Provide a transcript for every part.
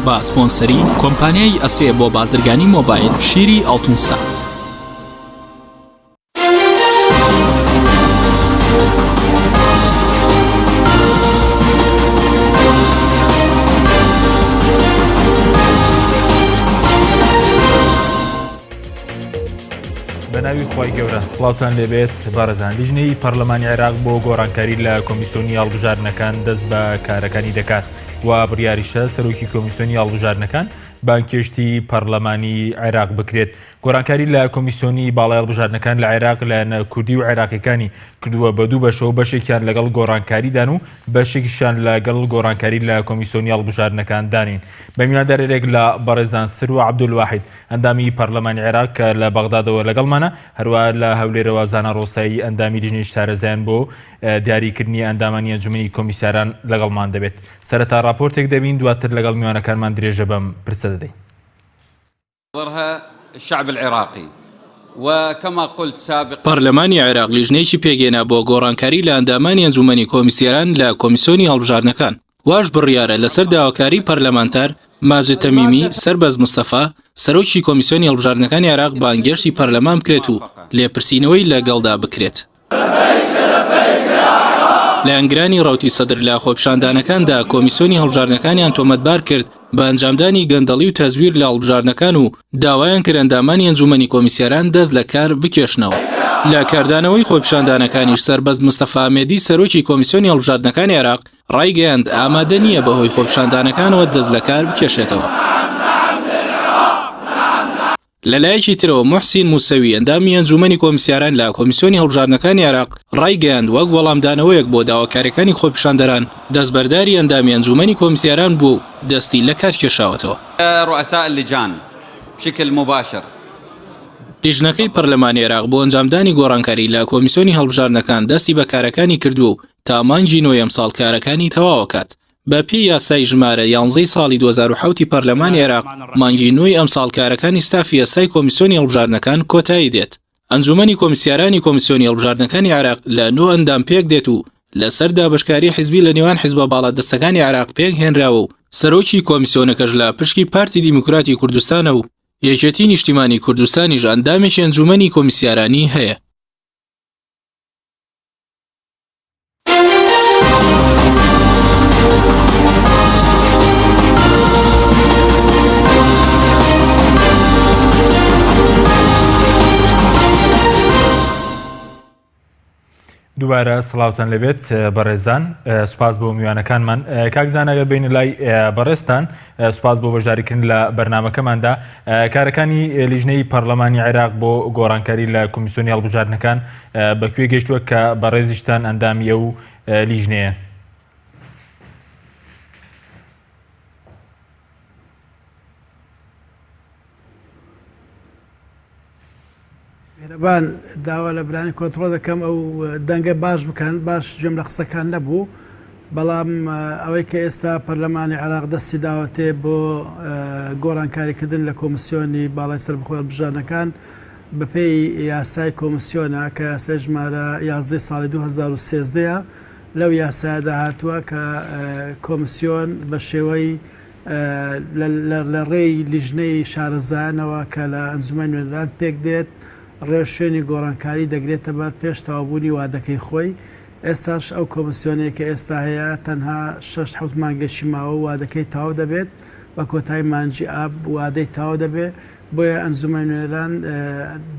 بە سپۆنسەری کۆمپانیای ئەسێ بۆ بازرگانی مۆبایل شیری ئەڵتونسا. بەناوی خۆی گەورە سڵاوتان لێبێت بەڕێزان. لیژنەی پەرلەمانی عێراق بۆ گۆڕانکاری لە کۆمیسیۆنی هەڵبژاردنەکان دەست بە کارەکانی دەکات و بڕیاریشە سەرۆکی کۆمیسیۆنی هەڵبژاردنەکان بانکێشتی پەرلەمانی عێراق بکرێت. گۆڕانکاری لە کۆمیسیۆنی باڵای هەڵبژاردنەکان لە عێراق لە کوردی و عێراقیەکانی کردووە بە دوو بەشەوە، بەشێکیان لەگەڵ گۆڕانکاریدان و بەشێکیشان لەگەڵ گۆڕانکاری لە کۆمیسیۆنی هەڵبژاردنەکان دانین. بە میواندارێک لە بەڕێزان سروو عەبدولواحید ئەندامی پەرلەمانی عێراق کە لە بەغدادەوە لەگەڵمانە، هەروە لە هەولێرەوە زانا ڕۆستایی ئەندامی لیژنەی شارەزایان بۆ دیاریکردنی ئەندامانی ئەنجومەنی کۆمیساران لەگەڵمان دەبێت. سەرەتا راپۆرتێک دەبین، دواتر لەگەڵ میوانەکانمان درێژە بەم پرسە دەدەین. الشعب العراقي وكما قلت سابقا پەرلەمانی عێراق لیژنەیەکی پێگەێنا بۆ گۆڕانکاری لە ئەندامانی ئەنجومەنی کۆمیسیاران لە کۆمیسیۆنی هەڵبژاردنەکان. واش بڕیارە لەسەر داواکاری پەرلەمانتار ماجد تەمیمی سەربەز مستەفا سەرۆکی کۆمیسیۆنی هەڵبژاردنەکانی عێراق بانگێشتی پەرلەمان بکرێت و لێپرسینەوەی لەگەڵدا بکرێت. لە ئەنگرانی ڕەوتی سەدر لە خۆپیشاندانەکاندا کۆمیسیۆنی هەڵبژاردنەکانیان تۆمەتبار کرد بە ئەنجامدانی گەندەڵی و تەزویر لە هەڵبژاردنەکان و داوایان کرد ئەندامانی ئەنجومەنی کۆمیسیاران دەست لە کار بکێشنەوە. لە کاردانەوەی خۆپیشاندانەکانیش سەربەز مستەفا ئەمێدی سەرۆکی کۆمیسیۆنی هەڵبژاردنەکانی عێراق ڕایگەیاند ئامادە نییە بەهۆی خۆپیشاندانەکانەوە دەست لە کار بکێشێتەوە. لەلایەکی ترەوە موحسین موسەوی ئەندامی ئەنجومەنی کۆمیسیاران لە کۆمیسیۆنی هەڵبژاردنەکانی عێراق ڕایگەیاند وەک وەڵامدانەوەیەک بۆ داواکاریەکانی خۆپیشاندەران دەستبەرداری ئەندامی ئەنجومەنی کۆمیسیاران بوو دەستی لە کار کێشاوەتەوە. رؤساء اللجان بشكل مباشر لیژنەکەی پەرلەمانی عێراق بۆ ئەنجامدانی گۆڕانکاری لە کۆمیسیۆنی هەڵبژاردنەکان دەستی بە کارەکانی کردووە و تا مانگی نۆیەم ساڵ کارەکانی تەواوەکات. بە پێی یاسای ژمارە 11 ساڵی 2007 پەرلەمانی عێراق مانگی نۆی ئەم ساڵ کارەکانی ستافی ئێستای کۆمیسیۆنی هەڵبژاردنەکان کۆتایی دێت. ئەنجومەنی کۆمیسیارانی کۆمیسیۆنی هەڵبژاردنەکانی عێراق لە 9 ئەندام پێک دێت و لەسەر دابەشکاری حیزبی لە نێوان حیزبە باڵادەستەکانی عێراق پێک هێنراوە و سەرۆکی کۆمیسیۆنەکەش لە پشکی پارتی دیموکراتی کوردستانە و یەکێتی نیشتیمانی کوردستانیش ئەندامێکی ئەنجومەنی کۆمیسیارانی هەیە. دووبارە سڵاوتان لەبێت بەڕێزان، سوپاس بۆ میوانەکانمان. کاکزانەگە بین لای بەڕێستان، سوپاس بۆ بەشداریکردن لە بەرنامەکەماندا. کارەکانی لیژنەی پەرلەمانی عێراق بۆ گۆڕانکاری لە کۆمیسیۆنی هەڵبژاردنەکان بەکوێ گەیشتووە کە بەڕێزیشتان ئەندامی ئەو لیژنەیە؟ مێرەبان داوا لە برانی کۆنتڕۆل دەکەم ئەو دەنگە باش بکەن، باش جێم لە قسەکان نەبوو، بەڵام ئەوەی کە ئێستا پەرلەمانی عێراق دەستی داوەتێ بۆ گۆڕانکاریکردن لە کۆمیسیۆنی باڵای سەربەخۆی هەڵبژاردنەکان بەپێی یاسای کۆمیسیۆنە کە یاسای ژمارە 11 ساڵی 2013 لەو یاسایەدا هاتووە کە کۆمیسیۆن بە شێوەی لە ڕێی لیژنەی شارەزایانەوە کە لە ئەنجومەنی نوێنەران پێک دێت ڕێژ شوێنی گۆڕانکاری دەگرێتە بەر پێش تەواوبوونی وادەکەی خۆی. ئێستاش ئەو کۆمیسیۆنێک کە ئێستا هەیە تەنها 6-7 مانگەشی ماوە وادەکەی تاو دەبێت، بە کۆتایی مانجی ئاب وادەی تاو دەبێت، بۆیە ئەنجومەنی نوێنەران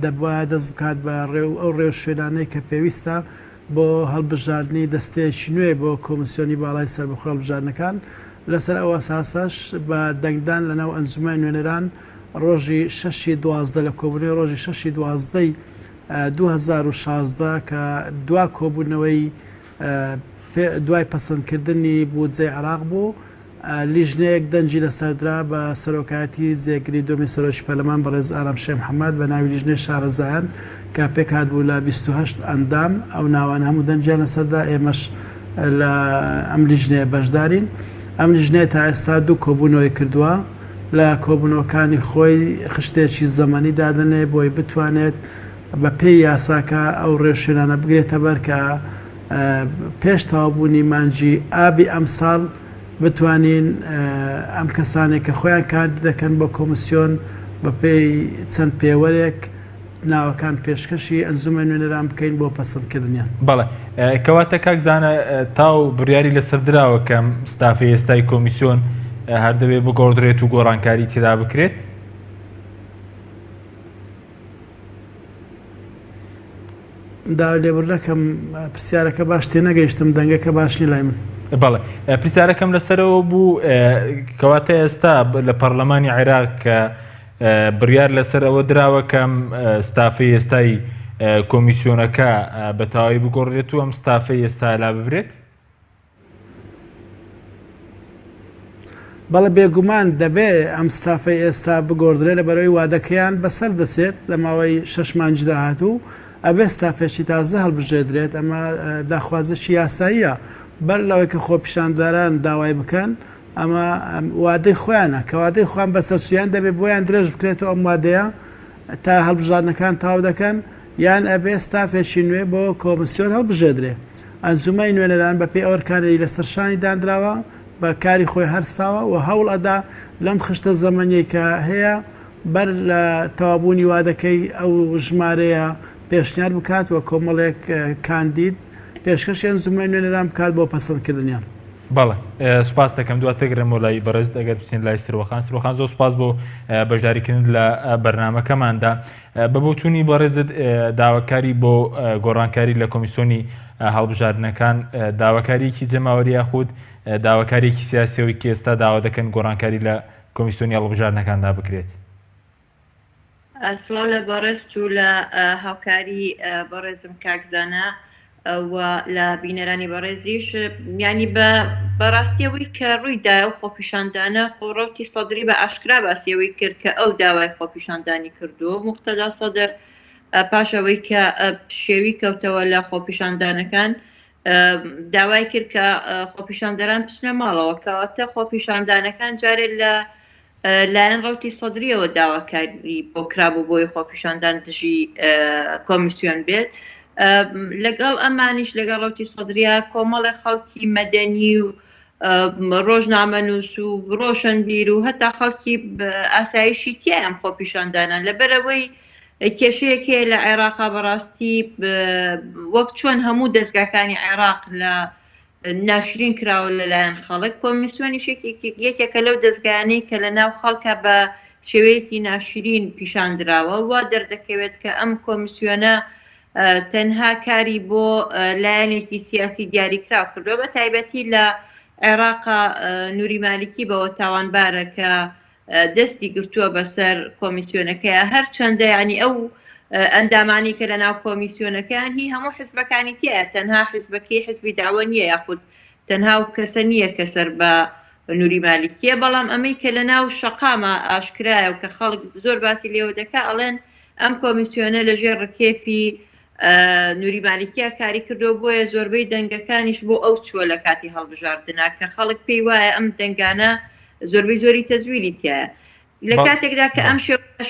دەبوایە دەست بکات بە ئەو ڕێژ شوێنانەی کە پێویستە بۆ هەڵبژاردننی دەستەیەکی نوێ بۆ کۆمیسیۆنی باڵای سەربەخۆی هەڵبژاردنەکان. لەسەر ئەو ئەساسەش بە دەنگدان لەناو ئەنجومەنی نوێنەران ڕۆژی 6/12 لە کۆبوونەوەی ڕۆژی 6/12 2016 کە دوا کۆبوونەوەی دوای پەسەندکردنی بودجەی عێراق بوو، لیژنەیەک دەنجی لەسەردرا بە سەرۆکایەتی جێگری دومی سەرۆکی پەرلەمان بەڕێز ئارامشێ محەممەد بە ناوی لیژنەی شارەزایان کە پێک هاتبوو لە 28 ئەندام. ئەو ناوان هەموو دەنجیان لەسەردا، ئێمەش لە ئەم لیژنەیە بەشدارین. ئەم لیژنەیە تا ئێستا دوو کۆبوونەوەی کردووە، لە کۆبوونەوەکانی خۆی خشتێکی زەمەنی دادنێ بۆی بتوانێت بە پێی یاساکە ئەو ڕێژشوێنانە بگرێتە بەر کە پێش تەوابوونی مانجی ئابی ئەم ساڵ بتوانین ئەم کەسانێک کە خۆیان کاندید دەکەن بۆ کۆمسیۆن بە پێی چەند پێوەرێک ناوەکان پێشکەشی ئەنجومەن نوێنەران بکەین بۆ پەسەندکردنیان. بەڵێ کەواتە کاکزانە تاو بڕیاری لەسەر درراوە کەم ستافی ئێستای کۆمیسیۆن هەر دەبێت بگۆڕدرێت و گۆڕانکاری تێدا بکرێت. دا لێبڕەکەم پرسیارەکە باش تێ نەگەیشتم دەنگەکە باشنی لای من. بەڵێ پرسیارەکەم لەسەرەوە بوو کەواتە ئێستا لە پەرلەمانی عێراق کە بڕیار لەسەر ئەوە دراوە کەم ستافی ئێستای کۆمیسیۆنەکە بە تەواوی بگۆڕێت و ئەم ستافی ئێستا لا ببرێت. بەڵێ بێگومان دەبێ ئەم ستافەی ئێستا بگۆڕدرێت لە بەرەوەی وادەکەیان بەسەر دەچێت لە ماوەی 6 مانگ داهاتوو ئەبێ ستافێکی تازە هەڵبژێدرێت. ئەمە داخوازشی یاساییە بەر لەوەی کە خۆپیشانداران داوای بکەن ئەمە وادەی خۆیانە کە وادەی خۆیان بەسەر سویان دەبێت بۆیان درێژ بکرێتەوە ئەم وادەیە تا هەڵبژاردنەکان تاو دەکەن یان ئەبێ ستافێکی نوێ بۆ کۆمسیۆن هەڵبژێدرێ. ئەنجومەی نوێنەران بەپێی ئەوەرکانەی لەسەرشانی دانراوە بە کاری خۆی هەرستاوە و هەوڵ ئەدا لەم خشتە زەمەنیی کە هەیە بەر لە تەوابوونی وادەکەی ئەو ژمارەیە پێشنیار بکات وە کۆمەڵێک کاندید پێشکەشی ئەنجومەی نوێنەران بکات بۆ پەسەندکردنیان. بەڵێ سوپاس دەکەم دواتەگرم و لای بەڕێز ئەگەر بچین لای سروەخان زۆر سوپاس بۆ بەشداریکردن لە بەرنامەکەماندا. بە بۆچوونی بەڕێزت داواکاری بۆ گۆڕانکاری لە کۆمیسیۆنی هەڵبژاردنەکان داواکاریەکی جەماوەری یاخود داواکاریەکی سیاسیەوەی کە ئێستا داوا دەکەن گۆڕانکاری لە کۆمیسیۆنی هەڵبژاردنەکاندا بکرێت. سڵاو لە بەڕێست و لە هاوکاری بەڕێزم کاکزانە و لە بینەرانی بەڕێزیش ینی بەڕاستیەوەی کە ڕوویدایە و خۆپیشاندانە خۆڕەوتی سەدری بە ئاشکرا باسیەوەی کرد کە ئەو داوای خۆپیشاندانی کردو موقتەدا سەدر پاشەوەی کە شێوی کەوتەوە لە خۆپیشاندانەکان داوای کرد کە خۆپیشاندەران بچنە ماڵەوە کەواتە خۆپیشاندانەکان جارێت لە لایەن ڕەوتی سەدریەوە داواکاری بۆ کرابوو بۆی خۆپیشاندان دژی کۆمیسیۆن بێت. لەگەڵ ئەمانیش لەگەڵ ڕەوتی سەدریا کۆمەڵی خەڵکی مەدەنی و ڕۆژنامەنووس و ڕۆشنبیر و هەتا خەڵکی ئاسایشی تیا ئەم خۆپیشاندانان لەبەرەوەی کێشەیەکێ لە عێراقا بەڕاستی وەک چۆن هەموو دەستگاکانی عێراق لە ناشرین کراوە لەلایەن خەڵک کۆمیسیۆنی یەکێکە لەو دەستگایانەی کە لە ناو خەڵکە بە شێوەیەکی ناشرین پیشاندراوە وا دەردەکەوێت کە ئەم کۆمیسیۆنە تەنها کاری بۆ لایەنێکی سیاسی دیاریکراو کردووە بە تایبەتی لە عێراقا نووری مالیکی بەوە تاوانبارە کە دەستی گرتووە بەسەر کۆمیسیۆنەکەیە هەرچەندە ینی ئەو ئەندامانی کە لە ناو کۆمیسیۆنەکان هی هەموو حزبەکانی تایە تەنها حزبەکەی حزبی داوە نییە یاخود تەنها و کەسە نییە کە سەر بە نووری مالیکیە بەڵام ئەمەی کە لە ناو شەقامە ئاشکرایە و کە خەڵک زۆر باسی لێوە دەکا ئەڵێن ئەم کۆمیسیۆنە لەژێر ڕکێفی نووری مالیکیە کاری کردو بۆیە زۆربەی دەنگەکانیش بۆ ئەو چووە لە کاتی هەڵبژاردنە کە خەڵک پێی وایە ئەم دەنگانە زۆربەی زۆری تەزویری تایە لە کاتێکدا کە ئەم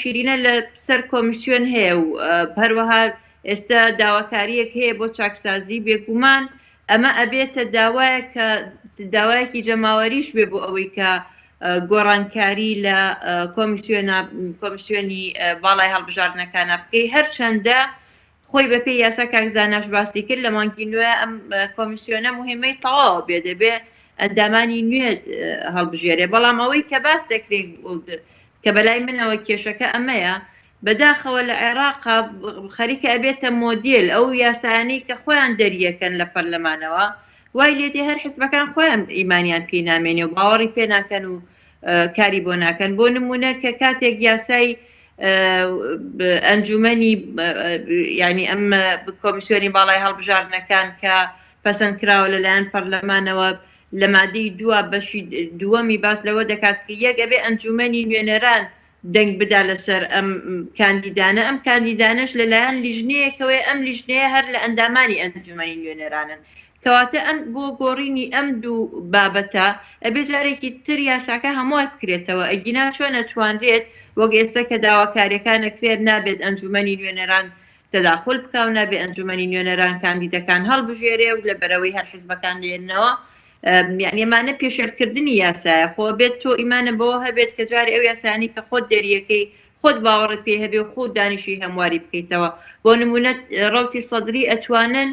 شیرینە لە سەر کۆمیسیۆن هەیە و هەروەها ئێستا داواکاریەک هەیە بۆ چاکسازی بێگومان ئەمە ئەبێتە داوایە کە داوایەکی جەماوەریش بێ بۆ ئەوەی کە گۆڕانکاری لە کۆمیسیۆنی باڵای هەڵبژاردنەکانە بکەی هەرچەندە خۆی بەپێی یاسا کاکزاناش باسی کرد لە مانگی نوێ ئەم کۆمیسیۆنە مهمەی تەواو بێ دەبێ ئەندامانی نوێ هەڵبژێرێ بەڵام ئەوەی کە باس دەکرێت کە بەلای منەوە کێشەکە ئەمەیە بەداخەوە لە عێراقا خەریکە ئەبێتە مۆدیل ئەو یاسایانەی کە خۆیان دەریەکەن لە پەرلەمانەوە وای لێدێ هەر حزبەکان خۆیان ئیمانیان پێ نامێنێ و باوەڕی پێ ناکەن و کاری بۆ ناکەن بۆ نمونە کە کاتێک یاسای ئەنجومەنی ینی ئەم کۆمیسیۆنی باڵای هەڵبژاردنەکان کە پەسەند کراوە لەلایەن پەرلەمانەوە لە مادەی دووە بەشی دووەمی باس لەوە دەکات کە یەک ئەبێ ئەنجومەنی نوێنەران دەنگ بدا لەسەر ئەم کاندیدانە ئەم کاندیدانش لەلایەن لیژنەیەکەوەی ئەم لیژنەیە هەر لە ئەندامانی ئەنجومەنی نوێنەرانن کەواتە ئەم بۆ گۆڕینی ئەم دوو بابەتە ئەبێ جارێکی تر یاساکە هەمووە بکرێتەوە ئەگینا چۆن ئەتوانرێت وەک ئێستا کە داواکاریەکان ئەکرێت نابێت ئەنجومەنی نوێنەران تەداخل بکەو نابێت ئەنجومەنی نوێنەران کاندیدەکان هەڵبژێرێ و لە بەرەوەی هەر حیزبەکان لێنەوە یعنی ئەمانە پێشێلکردنی یاسایە خۆ بێت تۆ ئیمانە بەوە هەبێت کە جاری ئەو یاسانی کە خۆت دەریەکەی خۆت باوەڕت پێ هەبێ و خۆت دانیشی هەمواری بکەیتەوە بۆ نمونەت ڕەوتی سەدری ئەتوانن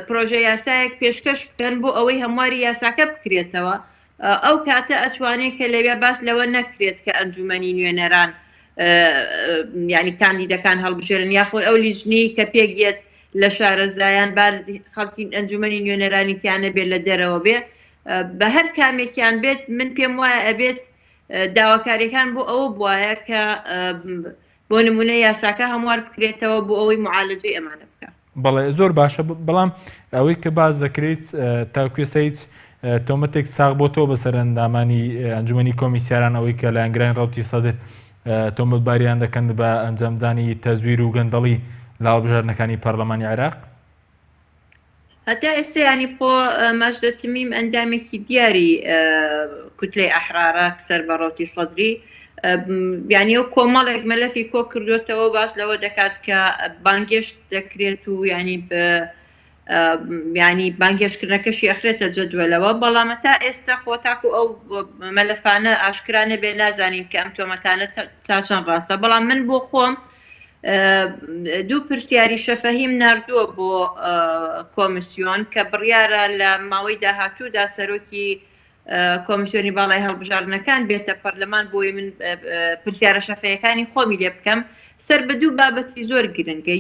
پرۆژە یاسایەک پێشکەش بکەن بۆ ئەوەی هەمواری یاساکە بکرێتەوە ئەو کاتە ئەتوانێت کە لەوێ باس لەوە نەکرێت کە ئەنجومەنی نوێنەران ینی کاندیدەکان هەڵبژێرن یاخۆ ئەو لیژنەی کە پێگێت لە شارەزایان خەڵکی ئەنجومەنی نوێنەرانیتیانە بێت لە دەرەوە بێ بە هەر کامێکیان بێت من پێم وایە ئەبێت داواکاریەکان بۆ ئەوە بواە کە بۆ نمونە یاساکە هەموار بکرێتەوە بۆ ئەوەی معالەجەی ئەمانە بکە. بەڵێ زۆر باشە بەڵام ئەوەی کە باز دەکرێت تاکوێستا هیچ تۆمەتێک ساغ بۆ تۆ بەسەر ئەندامانی ئەنجومەنی کۆمیسیاران ئەوەی کە لە ئەنگرانی ڕەوتی سەدر تۆمەتباریان دەکەن بە ئەنجامدانی تەزویر و گەندەڵی لە هەڵبژاردنەکانی پەرلەمانی عێراق؟ هەتا ئێستا ینی بۆ ماژدەتمیم ئەندامێکی دیاری کوتلەی ئەحرارە سەر بە ڕەوتی سەدری یعنی ئەو کۆمەڵێک مەلەفی کۆ کردوێتەوە باس لەوە دەکات کە بانگێشت دەکرێت و ینی ینی بانگێشتکردنەکەشی ئەخرێتە جەدوەلەوە بەڵامە تا ئێستا خۆتاکو ئەو مەلەفانە ئاشکرانە بێ نازانین کە ئەم تۆمەتانە تا چەند ڕاستە بەڵام من بۆ خۆم دوو پرسیاری شەفەهیم ناردووە بۆ کۆمیسیۆن کە بڕیارە لە ماوەی داهاتوودا سەرۆکی کۆمیسیۆنی باڵای هەڵبژاردنەکان بێتە پەرلەمان بۆی من پرسیارە شەفەیەکانی خۆمی لێ بکەم سەر بە دوو بابەتی زۆر گرنگە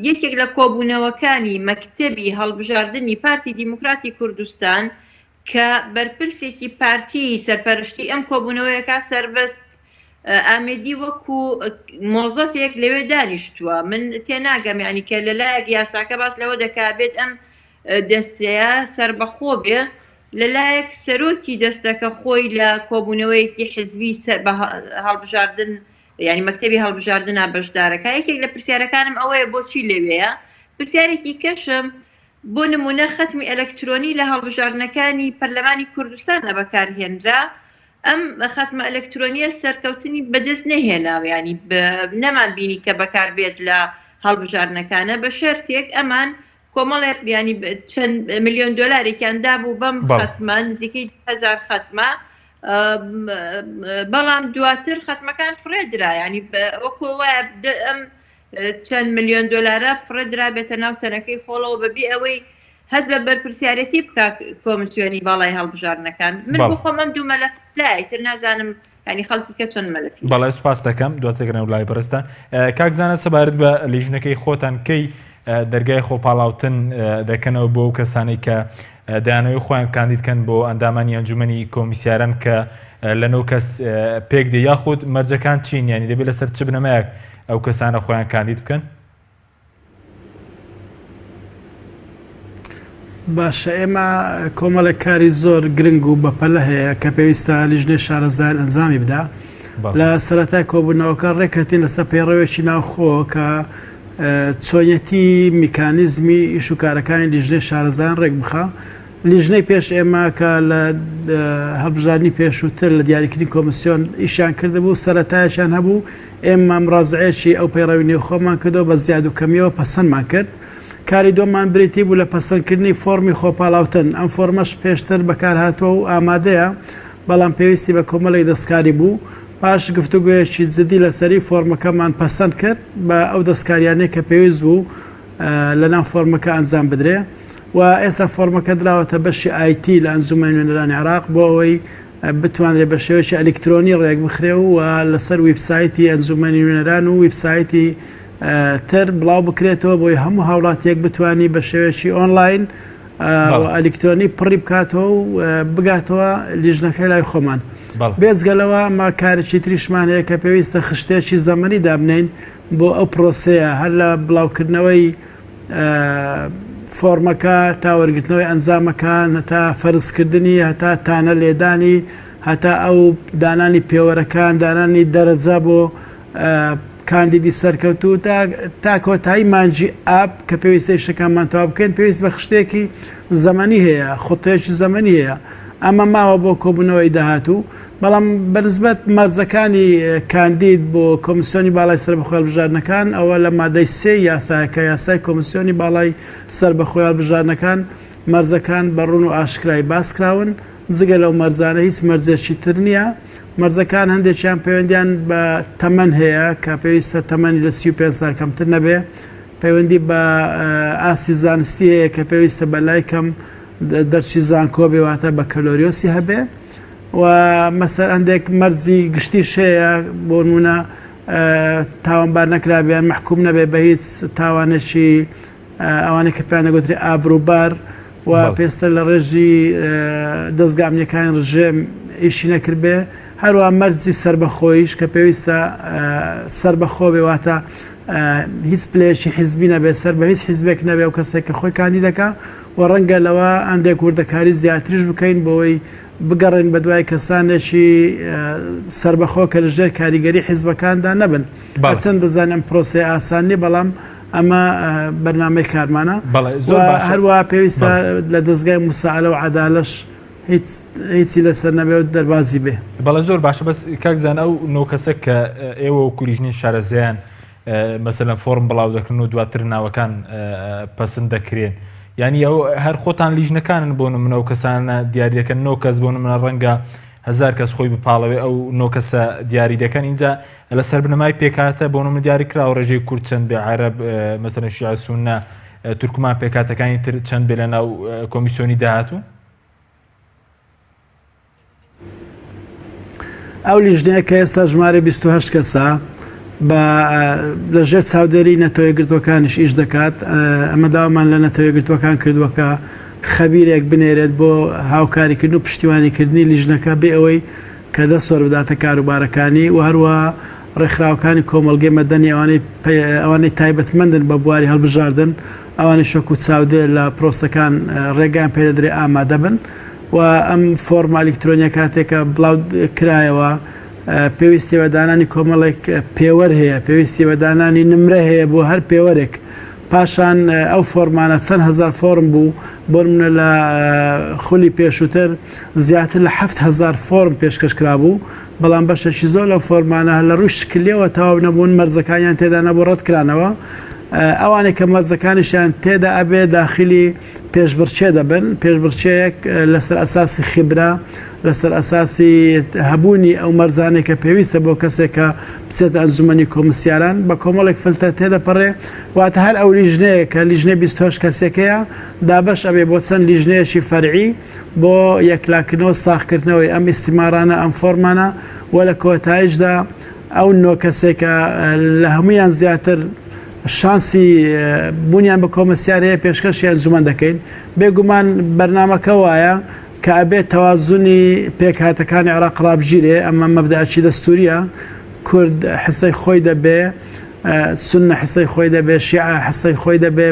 یەکێک لە کۆبوونەوەکانی مەکتەبی هەڵبژاردننی پارتی دیموکراتی کوردستان کە بەرپرسێکی پارتی سەرپەرشتی ئەم کۆبوونەوەیەکە سەربەست ئامێدی وەکو مۆزەفێک لەوێ دانیشتووە من تێناگەم ینی کە لەلایەک یاساکە باس لەوە دەکابێت ئەم دەستەیە سربەخۆ بێ لەلایەک سەرۆکی دەستەکە خۆی لە کۆبوونەوەیەکی حزبی هەڵبژاردن ینی مەکتەبی هەڵبژاردنە بەشدارەکە یەکێک لە پرسیارەکانم ئەوەیە بۆچی لەوەیە پرسیارێکی کەشم بۆ نمونە ختمی ئەلەکترۆنی لە هەڵبژاردنەکانی پەرلەمانی کوردستانە بەکارهێنرا ئەم ختمە ئەلەکترۆنیە سەرکەوتنی بەدەست نەهێناوە ینی نەمان بینی کە بەکاربێت لە هەڵبژاردنەکانە بە شەرتێک ئەمان کۆمەڵێ ینی چەند ملیۆن دۆلارێکیان دابوو بەم ختمە نزیکەی 1000 ختمە بەڵام دواتر ختمەکان فڕێدرا ینی وەکو وایە ئەم چەند ملیۆن دۆلارە فڕێدرا بێتە ناو تەنەکەی خۆڵەوە بەبێ ئەوەی هەست بە بەرپرسیارەتی بکە کۆمیسیۆنی باڵای هەڵبژاردنەکان من بۆ خۆم ئەم دوو مەلەف لایتر نازانم ینی خەڵکی کە چەند مەلەفی بەڵێ سوپاس دەکەم دواتێکەوە لای بەرزتە کاکزانە سەبارەت بە لیژنەکەی خۆتان کەی دەرگای خۆپاڵاوتن دەکەنەوە بۆ ئەو کەسانەی کە دایانەوەی خۆیان کاندیدکەن بۆ ئەندامانی ئەنجومەنی کۆمیسیاران کە لەنەو کەس پێک دێ یاخود مەرجەکان چین ینی دەبێت لەسەر چ بنەمایەک ئەو کەسانە خۆیان کاندید بکەن؟ باشە ئێمە کۆمەڵێک کاری زۆر گرنگ و بەپەلە هەیە کە پێویستە لیژنەی شارەزایان ئەنجامی بدا لە سەرەتای کۆبوونەوەکە ڕێکەتین لەسەر پێڕەوێکی ناوخۆ کە چۆنیەتی میکانیزمی ئیش و کارەکانی لیژنەی شارەزایان ڕێک بخە لیژنەی پێش ئێمە کە لە هەڵبژاردننی پێشووتر لە دیاریکردنی کۆمیسیۆن ئیشیان کردبوو سەرەتایشان هەبوو ئێمە ڕازعەیەکی ئەو پەیڕەوی نێوخۆمان کردەوە بە زیاد و کەمیەوە پەسەندمان کرد کاری دۆمان بریتی بوو لە پەسەندکردنی فۆرمی خۆپاڵاوتن ئەم فۆرمەش پێشتر بەکارهاتووە و ئامادەیە بەڵام پێویستی بە کۆمەڵێک دەستکاری بوو پاش گفتوگویەکی جدی لەسەری فۆرمەکەمان پەسەند کرد بە ئەو دەستکاریانەی کە پێویست بوو لەناو فۆرمەکە ئەنجام بدرێ و ئێستا فۆرمەکە دراوەتە بەشی ئایتی لە ئەنجومەنی نوێنەرانی عێراق بۆ ئەوەی بتوانرێت بە شێوەیەکی ئەلکترۆنی ڕێک بخرێ و لەسەر ویبسایتی ئەنجومەنی نوێنەران و ویبسایتی تر بڵاو بکرێتەوە بۆی هەموو هاوڵاتیەک بتوانی بە شێوەیەکی ئۆنلاین ئەلکترۆنی پڕی بکاتەوە و بگاتەوە لیژنەکەی لای خۆمان بێزگەلەوە ما کارێکی تریشمان هەیە کە پێویستە خشتێکی زەمەنی دابنین بۆ ئەو پرۆسەیە هەر لە بڵاوکردنەوەی فۆرمەکە تا وەرگرتنەوەی ئەنجامەکان هەتا فەرزکردنی هەتا تانە لێدانی هەتا ئەو دانانی پێوەرەکان دانانی دەرەجە بۆ کاندیدی سەرکەوتو تا کۆتایی مانجی ئاپ کە پێویستی شەکانمان تەواو بکەین پێویست بە خشتێکی زەمەنی هەیە خۆتەیەکی زەمەنی هەیە ئەمە ماوە بۆ کۆبوونەوەی داهاتوو بەڵام بەنسبەت مەرجەکانی کاندید بۆ کۆمیسیۆنی باڵای سەربەخۆی هەڵبژاردنەکان ئەوە لە مادەی 3 یاسایەکە یاسای کۆمیسیۆنی باڵای سەربەخۆی هەڵبژاردنەکان مەرزەکان بەڕون و ئاشکرای باسکراون جگە لەو مەرزانە هیچ مەرزێکی تر نییە. مەرزەکان هەندێکیان پەیوەندیان بە تەمەن هەیە کە پێویستە تەمەنی لە 35 سال کەمتر نەبێ، پەیوەندی بە ئاستی زانستی هەیە کە پێویستە بە لای کەم دەرچی زانکۆ بێواتە بە کەلۆریۆسی هەبێ و مەسەر هەندێک مەرزی گشتی شەیە بۆ نمونە تاوانبار نەکرابیان محکوم نەبێ بە هیچ تاوانێکی ئەوانەی کە پێیان دەگوترێ ئابرووبار و پێستە لە ڕێژی دەستگامنیەکان ڕژێم ئیشی نەکردبێ. هەروە مەرزی سربەخۆیش کە پێویستە سربەخۆ بێواتە هیچ پلێشی حیزبی نەبێ، سەر بە هیچ حیزبێک نەبێ و کەسێک کە خۆی کاندی دەکا و ڕەنگە لەوە ئەندێک وردەکاری زیاتریش بکەین بۆەوەی بگەڕێن بە دوای کەسانێکی سربەخۆ کە لەژێر کاریگەری حیزبەکاندا نەبن. چەند دەزانم پرۆسی ئاسانی بەڵام ئەمە بەرنامەی کارمانە هەروە پێویستە لە دەستگای موساعلە و عەدالەش هیچی لەسەر نەبێ و دەربازی بێ. بەڵێ زۆر باشە، بەس کاکزان ئەو نۆکەسە کە ئێوە و کوریژنی شارەزیان مەسەلەن فۆرم بڵاو دەکردن و دواتر ناوەکان پەسەند دەکرێن، یعنی ئەو هەر خۆتان لیژنەکانن بۆ نمونە و کەسانە دیاری دەکەن 9 کەس بۆ نمونە ڕەنگە 1000 کەس خۆی بپاڵەوێ ئەو 9 کەسە دیاری دەکەن. اینجا لەسەر بنەمای پێکاتە بۆ نمونە دیاری کراوە ڕێژەی کورد چەند بێ، عەرەب مەسەلەن شیعە سونە تورکمان پێکاتەکانی تر چەند بێ لەناو کۆمیسیۆنی داهاتوو؟ ئەو لیژنەیە کە ئێستا ژمارە 28 کەسە لەژێر چاودێری نەتەوە گرتوەکانیش ئیش دەکات. ئەمە داوامان لە نەتەوە گرتوەکان کردووەکە خەبیرێک بنێرێت بۆ هاوکاریکردن و پشتیوانیکردنی لیژنەکە بێ ئەوەی کە دەسۆر بداتە کاروبارەکانی و هەروە ڕێکخراوەکانی کۆمەڵگەی مەدەنی ئەوانەی تایبەتمەندن بە بواری هەڵبژاردن، ئەوانی شەک و چاودێر لە پرۆستەکان ڕێگان پێدەدرێ ئامادە بن و ئەم فۆرما ئەلکترۆنیە کاتێکە بڵاو کرایەوە پێویستی بەدانانی کۆمەڵێک پێوەەر هەیە، پێویستی بەدانانی نمرە هەیە بۆ هەر پێوەرێک. پاشان ئەو فۆرمانە چەند هزار فۆرم بوو بۆ منە لە خولی پێشووتر زیاتر لە 7,000 فۆرم پێشکەش کرا بوو، بەڵام بەشێکی زۆر لە فۆرمانە لە ڕووی شکلەوە تەواو نەبوون، مەرزەکانیان تێدا نەبوو ڕەتکرانەوە. ئەوانێک کە مەرزەکانیشیان تێدا ئەبێ داخلی پێشبڕچێ دەبن، پێشبڕچەیەک لەسەر ئەساسی خیبرا، لەسەر ئەساسی هەبوونی ئەو مەرزانێک کە پێویستە بۆ کەسێکە بچێت ئەنجومەنی کۆمسیاران بە کۆمەڵێک فلتە تێدەپەڕێ، واتە هەر ئەو لیژنەیە کە لیژنەی 28 کەسێکەیە دابش ئەبێ بۆ چەند لیژنەیەشی فەرعی بۆ یەکلاکردنەوە ساختکردنەوەی ئەم ئیستیمارانە ئەم فۆرمانە و لە کۆتاییشدا ئەو 9 کەسێکە لە هەمویان زیاتر شانسی بوونیان بە کۆمەسیارەیە پێشکەشی ئەنجومەن دەکەین. بێگومان بەرنامەکە وایە کە ئەبێت تەوازونی پێکهاتەکانی عێراق ڕابژیرێ، ئەمە مەبدەعی دەستوریە، کورد حسەی خۆی دەبێ، سونە حسەی خۆی دەبێ، شیعە حسەی خۆی دەبێ،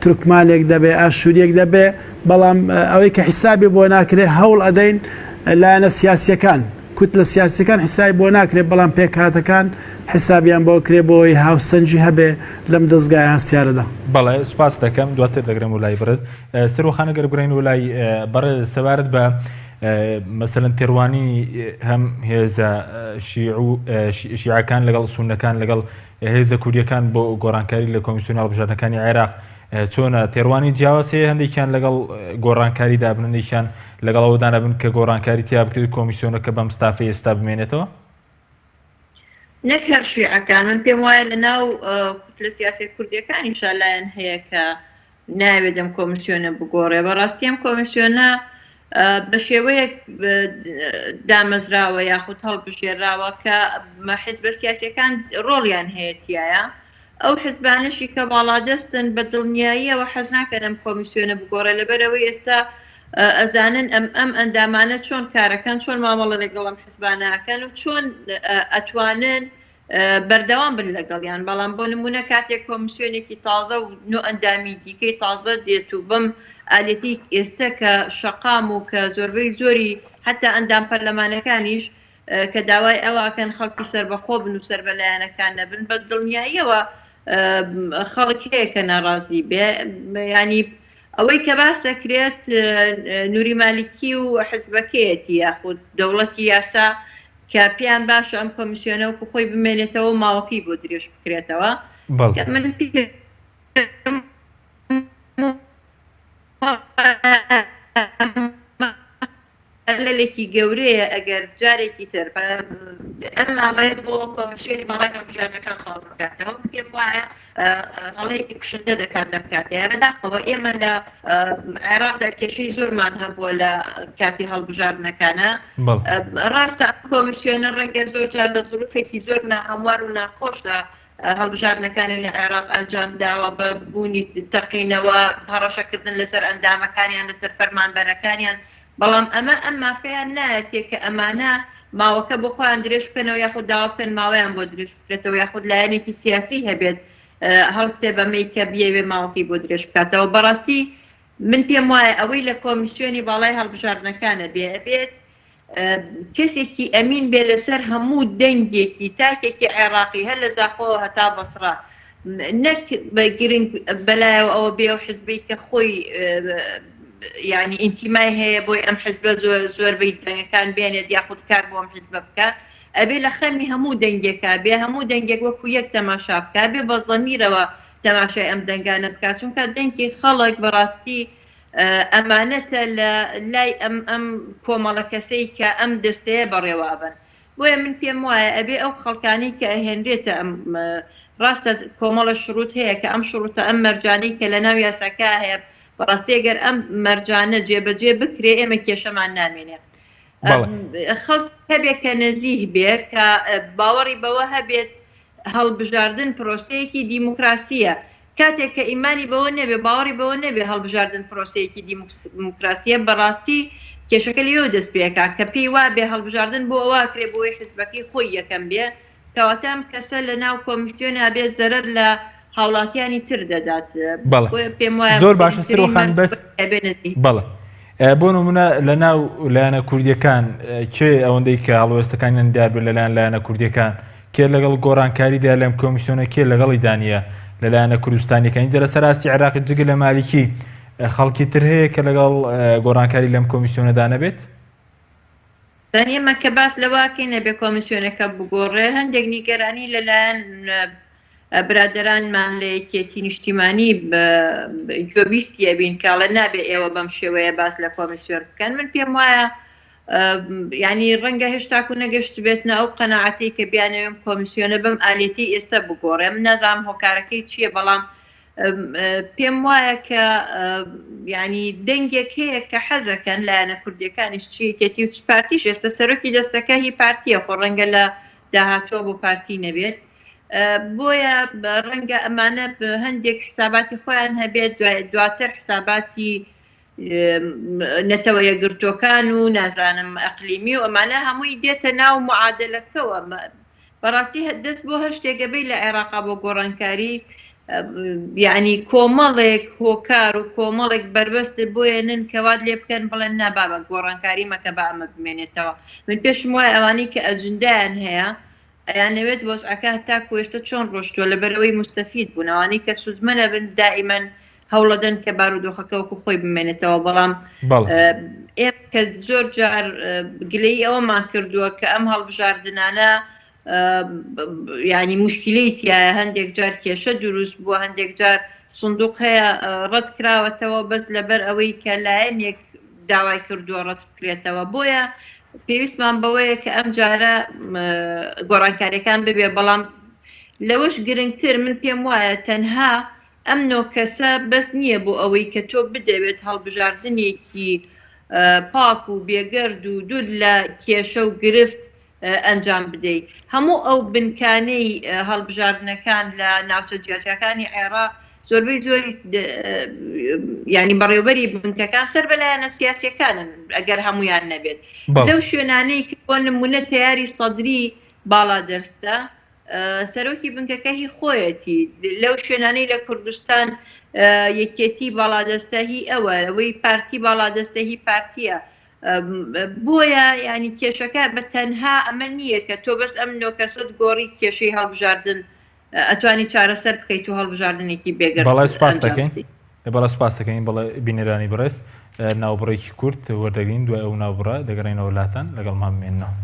تورکمانێک دەبێ، ئاشوریەک دەبێ، بەڵام ئەوەی کە حیسابی بۆ ناکرێ هەوڵ ئەدەین لایەنە سیاسیەکان کوت لە سیاسەکان حیسابی بۆ ناکرێت، بەڵام پێکهاتەکان حسابیان بۆ کرێ بۆی هاوسەنجی هەبێ لەم دەستگای هەستیارەدا. بەڵێ سوپاس دەکەم، دواتر دەگرم و لای بەرز سەرۆخانە گەر بگرین و لای بەڕێز سەبارەت بە مەسەلەن تێڕوانی هەم هێزە شیعەکان لەگەڵ سونەکان لەگەڵ هێزە کوردیەکان بۆ گۆڕانکاری لە کۆمیسیۆنی هەڵبژاردنەکانی عێراق چۆنە تێڕوانی جیاوازەیە؟ هەندێکیان لەگەڵ گۆڕانکاری دابن، هەندێکیان لەگەڵ ئەوەدا نەبن کە گۆڕانکاری تیا بکرێت کۆمیسیۆنەکە بەم ستافەی ئێستا بمێنێتەوە؟ نەک هەر شیعەکان، من پێم وایە لەناو لە سیاسی کوردیەکانیشا لایەن هەیە کە ناوێت ئەم کۆمیسیۆنە بگۆڕێ. بەڕاستی ئەم کۆمیسیۆنە بە شێوەیەک دامەزراوە یاخود هەڵبژێراوە کە حیزبە سیاسیەکان ڕۆڵیان هەیەتیایە، ئەو حیزبانشی کە باڵادەستن بە دڵنیاییەوە حەز ناکەن ئەم کۆمیسیۆنە بگۆڕێ، لەبەرەوەی ئێستا ئەزانن ئەم ئەندامانە چۆن کارەکەن، چۆن مامەڵە لەگەڵم حیزبانەکەن و چۆن ئەتوانن بەردەوام بن لەگەڵیان. بەڵام بۆ نمونە کاتێک کۆمیسیۆنێکی تازە و نوع ئەندامی دیکەی تازە دێت و بم ئالەتی ئێستا کە شەقام و کە زۆربەی زۆری حتا ئەندام پەرلەمانەکانیش کە داوای ئەوەکەن خەڵکی سەربەخۆ بن و سەربەلایەنەکان نەبن، بە دڵنیاییەوە خەڵک هەیە کە ناڕازی بێ. ینی ئەوەی کە باسەکرێت نووری مالیکی و حزبەکەیەتی یاخود دەوڵەتی یاسا کە پێیان باشە ئەم کۆمیسیۆنە وەکو خۆی بمێنێتەوە ماوەکەی بۆ درێژ بکرێتەوە. من لێکی گەورەیە ئەگەر جارێکی تر ئەماڵێ بۆ کۆمسیۆنی بەڵای هەڵبژاردنەکان تاز بکاتەوە پێم وایە هەڵەیەکی کوشندە دەکات لەم کاتەیە بەداخەوە ئێمە لە عێراقدا کێشەی زۆرمان هەبووە لە کاتی هەڵبژاردنەکانە ڕاستە کۆمسیۆنە ڕەنگە زۆر جار لە زروفێکی زۆر ناهەموار و ناخۆشدا هەڵبژاردنەکانی لە عێراق ئەنجام داوە بە بوونی تەقینەوە هەڕەشەکردن لەسەر ئەندامەکانیان لەسەر فەرمانبەرەکانیان بەڵام ئەم مافیان نایەتێ کە ئەمانە ماوەکە بۆ خۆیان درێژ بکەنەوە یاخود داوا بکەن ماوەیان بۆ درێژ بکرێتەوە یاخود لایەنێکی سیاسی هەبێت هەڵستێ بەمەی کە بیەوێ ماوەکەی بۆ درێژ بکاتەوە بەڕاستی من پێم وایە ئەوەی لە کۆمیسیۆنی باڵای هەڵبژاردنەکانە بێت کەسێکی ئەمین بێ لەسەر هەموو دەنگێکی تاکێکی عێراقی هەر لە زاخۆوە هەتا بەسڕا نەک بە گرنگ بەلایەوە ئەوە بێ و حزبی کە خۆی یعنی ئینتیمای هەیە بۆی ئەم حزبە زۆربەی دەنگەکان بێنێت یاخود کار بۆ ئەم حزبە بکات ئەبێ لە خەمی هەموو دەنگێکا بێ هەموو دەنگێک وەکو یەک تەماشا بکە بێ بە زەمیرەوە تەماشای ئەم دەنگانە بکات چونکە دەنگی خەڵک بەڕاستی ئەمانەتە لە لای ئەم کۆمەڵە کەسەی کە ئەم دەستەیە بەڕێوابن بۆیە من پێم وایە ئەبێ ئەو خەڵکانی کە ئەهێنرێتە ئەم ڕاستە کۆمەڵە شروط هەیە کە ئەم شروطە ئەم مەرجانەی کە لە ناو یاساکە هەیە بەڕاستی ئەگەر ئەم مەرجانە جێبەجێ بکرێ ئێمە کێشەمان نامێنێ خەڵک هەبێت کە نەزیه بێت کە باوەڕی بەوە هەبێت هەڵبژاردن پرۆسەیەکی دیموکراسیە کاتێک کە ئیمانی بەوە نەبێ باوەڕی بەوە نەبێ هەڵبژاردن پرۆسەیەکی دیموکراسیە بەڕاستی کێشەکە لێوە دەست پێکا کە پێی وا بێ هەڵبژاردن بۆ ئەوە کرێ بۆی حزبەکەی خۆی یەکەم بێ کەواتەم کەسە لە ناو کۆمیسیۆنە بێ زەرەر لە هاوڵاتیانی تر دەدات پێم وایە زۆر باشەسترۆخان بەس بەڵێ بۆ نمونە لە ناو لایەنە کوردیەکان کێ ئەوەندەی کە هەڵوێستەکانیان دیار بێت لەلایەن لایەنە کوردیەکان کێ لەگەڵ گۆڕانکاریدا لەم کۆمیسیۆنە کێ لەگەڵی دانیە لەلایەنە کوردستانیەکان اینجا لە سەراستی عێراقی جگە لە مالیکی خەڵکی تر هەیە کە لەگەڵ گۆڕانکاری لەم کۆمیسیۆنەدا نەبێت ئێمە کە باس لەواکەی نەبێ کۆمیسیۆنەکە بگۆڕێ هەندێک نیگەرانی لەلایەن برادرانمان لە یەکێتی نیشتیمانی گوێبیستیە بین کاڵە نابێ ئێوە بەم شێوەیە باس لە کۆمیسیۆن بکەن من پێم وایە ینی ڕەنگە هێشتاکو نەگەشت بێتنە ئەو قەنەعەتی کە بیانەوەم کۆمیسیۆنە بەم ئالێتی ئێستا بگۆڕێ من نازانم هۆکارەکەی چییە بەڵام پێم وایە کە ینی دەنگێک هەیە کە حەزەکەن لایەنە کوردیەکانیش چیەکێتی و پارتیش ئێستا سەرۆکی دەستەکە هی پارتیە خۆ ڕەنگە لە داهاتوە بۆ پارتی نەبێت بۆیە ڕەنگە ئەمانە هەندێک حساباتی خۆیان هەبێت دواتر حساباتی نەتەوە یەکگرتوەکان و نازانم ئەقلیمی و ئەمانە هەمووی دێتە ناو معادلەکەوە بەڕاستی دەست بۆ هەر شتێگەبەی لە عێراقا بۆ گۆڕانکاری یعنی کۆمەڵێک هۆکار و کۆمەڵێک بربەست بۆیەنن کەوات لێ بکەن بڵێن نابابە گۆڕانکاری مەکە بە ئەمە بمێنێتەوە من پێشم وایە ئەوانەی کە ئەجندایان هەیە ئەیانەوێت وەسعەکە تا کوێشتە چۆن ڕۆشتووە لەبەرەوەی مستەفید بوون ئەوانەی کە سوودمەنە بن دائیمەن هەوڵەدەن کە بارودۆخەکەوەکو خۆی بمێنێتەوە بەڵام ئێمە کە زۆر جار گلەی ئەوەمان کردووە کە ئەم هەڵبژاردنانە ینی مشکلەی تایە هەندێک جار کێشە دروست بووە هەندێک جار سندوق هەیە ڕەت کراوەتەوە بەس لەبەر ئەوەی کە لایەنێک داوای کردووە ڕەت بکرێتەوە بۆیە پێویستمان بەوەیە کە ئەم جارە گۆڕانکاریەکان ببێ بەڵام لەوەش گرنگتر من پێم وایە تەنها ئەم نۆ کەسە بەس نییە بۆ ئەوەی کە تۆ بدەوێت هەڵبژاردنێکی پاک و بێگەرد و دوور لە کێشە و گرفت ئەنجام بدەیت هەموو ئەو بنکانەی هەڵبژاردنەکان لە ناوچە جیاجەکانی عێراق زۆربەی زۆری ینی بەڕێوبەری بنکەکان سەر بەلایەنە سیاسیەکانن ئەگەر هەمویان نەبێت لەو شوێنانەی کە بۆ نمونە تیاری سەدری باڵا دەرستە سەرۆکی بنکەکە هی خۆیەتی لەو شوێنانەی لە کوردستان یەکێتی باڵادەستە هی ئەوە ئەوەی پارتی باڵادەستە هی پارتیە بۆیە ینی کێشەکە بە تەنها ئەمە نییە کە تۆ بەس ئەم نۆ کەسەت گۆڕی کێشەی هەڵبژاردن ئەتوانی چارەسەر بکەیت و هەڵبژاردنێکی بێگەر بەڵای سوپاس دەکەین بەڵە سوپاس دەکەین بەڵێ بینەرانی بەڕێز ناوبڕێکی کورت وەردەگرین دوای ئەو ناوبڕە دەگەڕێنەوە لاتان لەگەڵمان بمێنەوە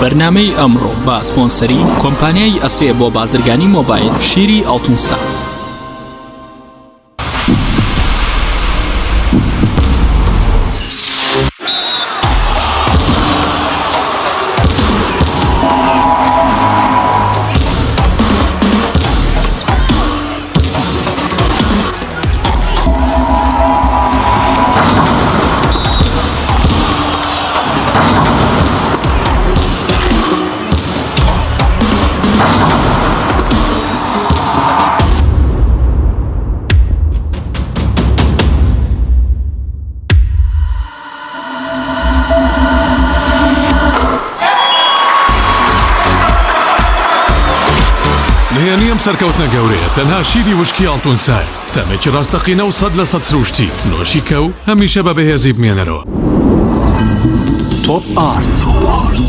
بەرنامەی ئەمڕۆ بە سپۆنسەری کۆمپانیای ئەسێ بۆ بازرگانی مۆبایل شیری ئەڵتونسا. نهێنیم سەرکەوتنە گەورەیە تەنها شیری وشکی ئەڵتونسایە تەمێکی ڕاستەقینە و 100% سروشتی نۆشی کەو هەمیشە بە بەهێزی بمێنەرەوە. تۆپ ئارت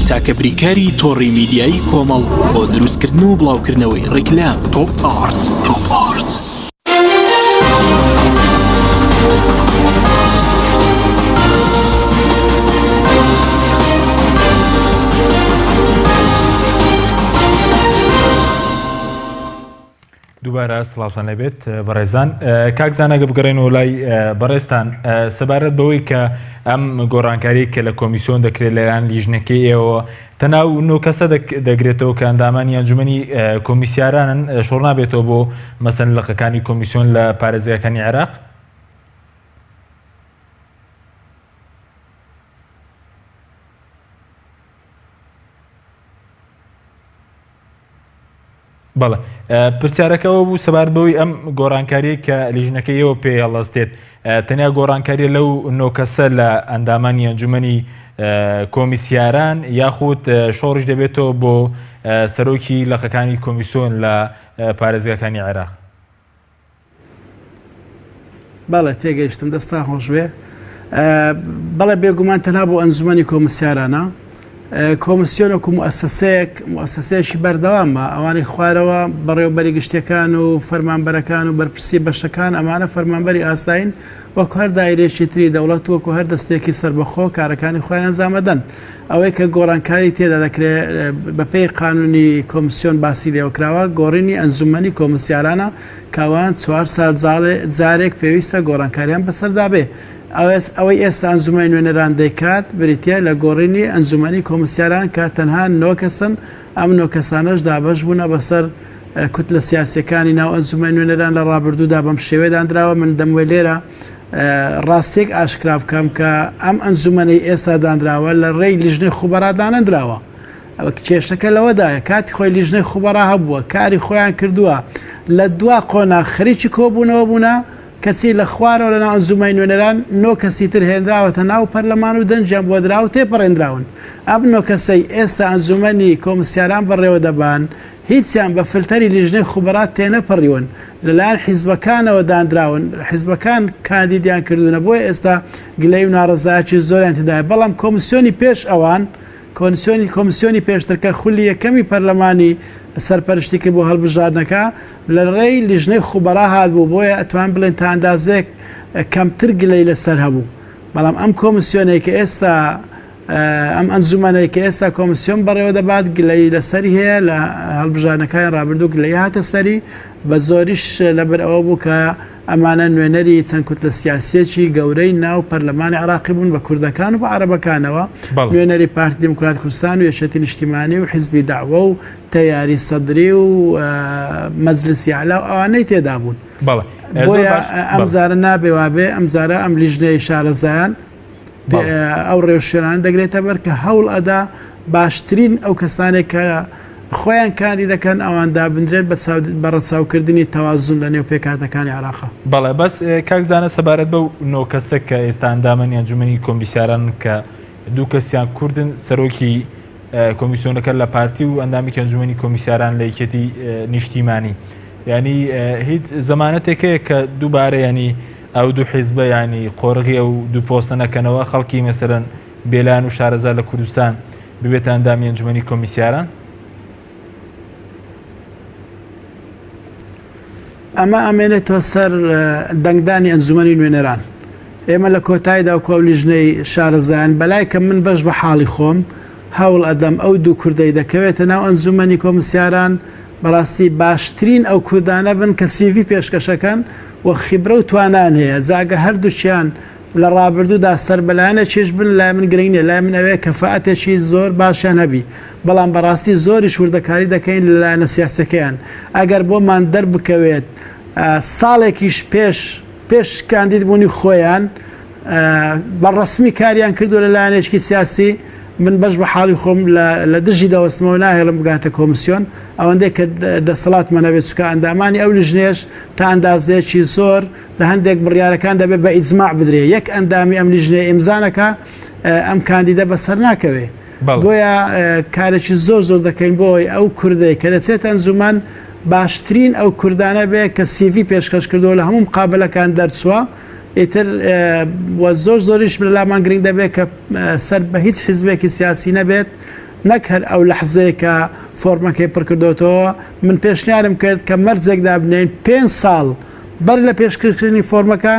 تاکە بریکاری تۆڕی میدیایی کۆمەڵ بۆ دروستکردن و بڵاوکردنەوەی ڕیکلام. تۆپ ئارت. دووبارە سڵاوتان لەبێت بەڕێزان. کاکزانەگە بگەڕێنەوە لای بەڕێستان سەبارەت بەوەی کە ئەم گۆڕانکاری کە لە کۆمیسیۆن دەکرێت لەلایەن لیژنەکەی ئێوە تەناو 9 کەسە دەگرێتەوە کە ئەندامانی ئەنجومەنی کۆمیسیارانن شۆڕ نابێتەوە بۆ مەسەن لەقەکانی کۆمیسیۆن لە پارێزگاکانی عێراق. بەڵێ پرسیارەکەەوە بوو سەبارەت بەوەی ئەم گۆڕانکاریە کە لیژنەکەی ئێوە پێ هەڵەستێت تەنیا گۆڕانکاریە لەو 9 کەسە لە ئەندامانی ئەنجومەنی کۆمیسیاران یاخود شۆڕش دەبێتەوە بۆ سەرۆکی لەقەکانی کۆمیسیۆن لە پارێزگاکانی عێراق. بەڵێ تێگەیشتم دەستا خۆش بێ. بەڵێ بێگومان تەنها بۆ ئەنجومەنی کۆمیسیارانە کۆمیسیۆنێک و موسسەیەکی بەردەوامە ئەوانەی خوارەوە بەڕێوەبەری گشتەکان و فەرمانبەرەکان و بەرپرسی بەشەکان ئەمانە فەرمانبەری ئاساین وەکو هەر دایرێکی تری دەوڵەت وەکو هەر دەستێکی سەربەخۆ کارەکانی خۆیان ئەنجامەدەن. ئەوەی کە گۆڕانکاری تێدا دەکرێت بەپێی قانونی کۆمیسیۆن باسی لێوەکراوە گۆڕینی ئەنجومەنی کۆمیسیارانە کاوان 4 سال جارێک پێویستە گۆڕانکاریان بەسەردا بێ. ئەوەی ئێستا ئەنجومەی نوێنەران دەیکات بریتە لە گۆڕینی ئەنجومەنی کۆمیسیاران کە تەنها 9 کەسن ئەم 9 کەسانەش دابەش بوونە بەسەر کوتلە سیاسەکانی ناو ئەنجومەی نوێنەران لە ڕابردوودا بەم شێوەیەدانراوە. من دەموێ لێرە ڕاستێک ئاشکرا بکەم کە ئەم ئەنجومەنەی ئێستا دانراوە لە ڕێی لیژنەی خوبەرا دانەندراوە. ئەوە کێشەکە لەوەدایە کاتی خۆی لیژنەی خوبەرا هەبووە کاری خۆیان کردووە لە دوا قۆنا خەریکی کۆبوونەوە بوونا کەچی لە خوارەوە لە ناو ئەنجومەی نوێنەران 9 کەسی تر هێنراوەتە ناو پەرلەمان و دەنجیان بۆ درا و تێپەڕێنراون. ئەم 9 کەسەی ئێستا ئەنجومەنی کۆمیسیاران بەڕێوە دەبان هیچیان بە فلتەری لیژنەی خوبەرات تێنەپەڕیون لەلایەن حیزبەکانەوە دانراون. حیزبەکان کاندیدیان کردوونە بۆیە ئێستا گلەی و ناڕەزایەکی زۆریان تێدایە. بەڵام کۆمیسیۆنی پێش ئەوان کۆمیسیۆنی پێشترکە خولی یەکەمی پەرلەمانی سەرپەرشتی کرد بۆ هەڵبژاردنەکە لە ڕێی لیژنەی خوبەرا هاتبوو بۆیە ئەتوان بڵێن تا ئەندازێک کەمتر گلەی لەسەر هەبوو. بەڵام ئەم کۆمیسیۆنێک کە ئێستا ئەم ئەنجومەنەی کە ئێستا کۆمیسیۆن بەڕێوە دەبات گلەی لەسەری هەیە لە هەڵبژاردنەکانی ڕابردوو گلەی هاتە سەری بە زۆریش لەبەر ئەوە بوو کە ئەمانە نوێنەری چەند کوتلە سیاسیەکی گەورەی ناو پەرلەمانی عێراقی بوون بە کوردەکان و بە عەرەبەکانەوە نوێنەری پارتی دموکرات کوردستان و یەکێتی نیشتیمانی و حیزبی داعوە و تەیاری سەدری و مەجلیسی ئاعلا و ئەوانەی تێدا بوون. بۆیە ئەمجارە نابێ وابێ ئەمجارە ئەم لیژنەی شارەزایان ئەو ڕێوشێنانە دەگرێتە بەر کە هەوڵ ئەدا باشترین ئەو کەسانێک کە خۆیان کاندی دەکەن ئەوان دابدرێت بە ڕەچاوکردنی تەوازن لە نێو پێکاتەکانی عێراقا. بەڵێ بەس کاکزانە سەبارەت بەو 9 کەسە کە ئێستا ئەندامەنی ئەنجومەنی کۆمیسیاران کە 2 کەسیان کوردن سەرۆکی کۆمیسیۆنەکە لە پارتی و ئەندامێکی ئەنجومەنی کۆمیسیاران لە یەکێتی نیشتیمانی ینی هیچ زەمانەتێکەیە کە دووبارە ینی ئەو 2 حیزبە ینی قۆڕغی ئەو 2 پۆستە نەکەنەوە خەڵکی مەسەرەن بێلان و شارەزار لە کوردستان ببێتە ئەندامی ئەنجومەنی کۆمیسیاران. ئەمە ئەمێنێتەوە سەر دەنگدانی ئەنجومەنی نوێنەران. ئێمە لە کۆتاییدا و کۆ لیژنەی شارەزایان بەلای کە من بەش بە حاڵی خۆم هەوڵ ئەدەم ئەو دوو کوردەی دەکەوێتە ناو ئەنجومەنی کۆمسیاران بەڕاستی باشترین ئەو کوردانە بن کە سیڤی پێشکەشەکەن و خیبرە و توانان هەیە جاگە هەردووچیان لە ڕابردوودا سەر بەلایەنە چێش بن لای من گرنگە لای من ئەوەیە کەفاەتێکی زۆر باشیان هەبی بەڵام بەڕاستی زۆری شوردەکاری دەکەین لەلایەنە سیاسەکەیان ئەگەر بۆمان دەربکەوێت ساڵێکیش پێش کاندید بوونی خۆیان بەڕەسمی کاریان کردو لەلایەنێکی سیاسی من بەش بە حاڵی خۆم لە دژی دەوەستمەوە ناهێڵم بگاتە کۆمسیۆن ئەوەندەی کە دەسەڵاتمەنەوێت چکە ئەندامانی ئەو لیژنێش تا ئەندازەیەکی زۆر لە هەندێک بڕیارەکان دەبێت بە ئیجماع بدرێ یەک ئەندامی ئەم لیژنێ ئیمزانەکە ئەم کاندیدە بەسەر ناکەوێ بۆیە کارێکی زۆر دەکەین بۆی ئەو کوردەی کە دەچێت ئەنجومەن باشترین ئەو کوردانە بێ کە سیڤی پێشکەش کردەوە لە هەموو مقابلەکان دەرچووە ئیتر زۆریش بەلامان گرنگ دەبێت کە سەر بە هیچ حیزبێکی سیاسی نەبێت نەک هەر ئەو لەحزەیە کە فۆرمەکەی پڕکردوێتەوە من پێشنیارم کرد کە مەرجێکدا بنێن 5 ساڵ بەر لە پێشکردنی فۆرمەکە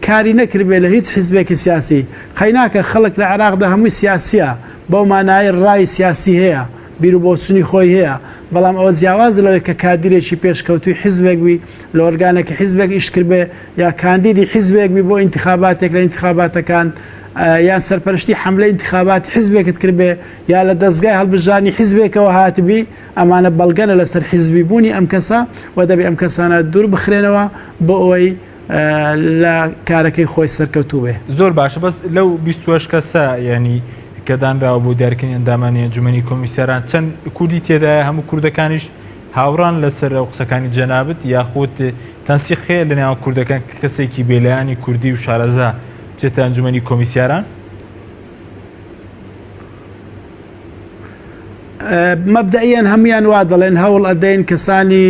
کاری نەکردبێت لە هیچ حیزبێکی سیاسی خەیناکە خەڵک لە عێراقدا هەمووی سیاسیە بەو مانای ڕای سیاسی هەیە بیر و بۆچوونی خۆی هەیە بەڵام ئەوە جیاواز لەوەی کە کادیرێکی پێشکەوتوی حیزبێک بی لە ئۆرگانێکی حیزبێک ئیش کردبێ یا کاندیدی حیزبێک بی بۆ ئینتیخاباتێک لە ئینتیخاباتەکان یان سەرپەرشتی حملە ئینتیخابات حیزبێکت کردبێ یا لە دەستگای هەڵبژارنی حیزبێکەوە هاتبی ئەمانە بەڵگەنە لەسەر حیزبی بوونی ئەم کەسە و دەبێ ئەم کەسانە دوور بخرێنەوە بۆ ئەوەی لە کارەکەی خۆی سەرکەوتوو بێ. زۆر باشە بەس لەو 28 کەسە ینی کە دانراوە بۆ دیارکردنی ئەندامانی ئەنجومەنی کۆمیسیاران چەند کوردی تێدایە هەموو کوردەکانیش هاوڕان لەسەر ئەو قسەکانی جەنابەت یاخود تەنسیقەیە لە ناو کوردەکان کەسێکی بێلایانی کوردی و شارەزا بچێتە ئەنجومەنی کۆمیسیاران؟ مەبدەئیان هەمویان وا دەڵێن هەوڵ ئەدەین کەسانی